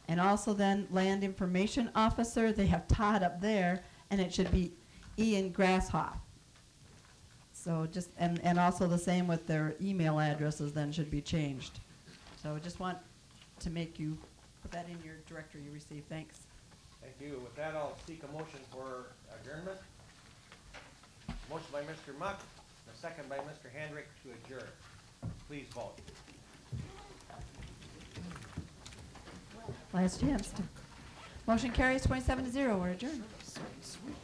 And also then Land Information Officer, they have Todd up there, and it should be Ian Grasshoff. So just, and also the same with their email addresses then should be changed. So I just want to make you put that in your directory you receive. Thanks. Thank you. With that, I'll seek a motion for adjournment. Motion by Mr. Muck, a second by Mr. Hendrick to adjourn. Please vote. Last chance to. Motion carries 27-0. We're adjourned. Sweet.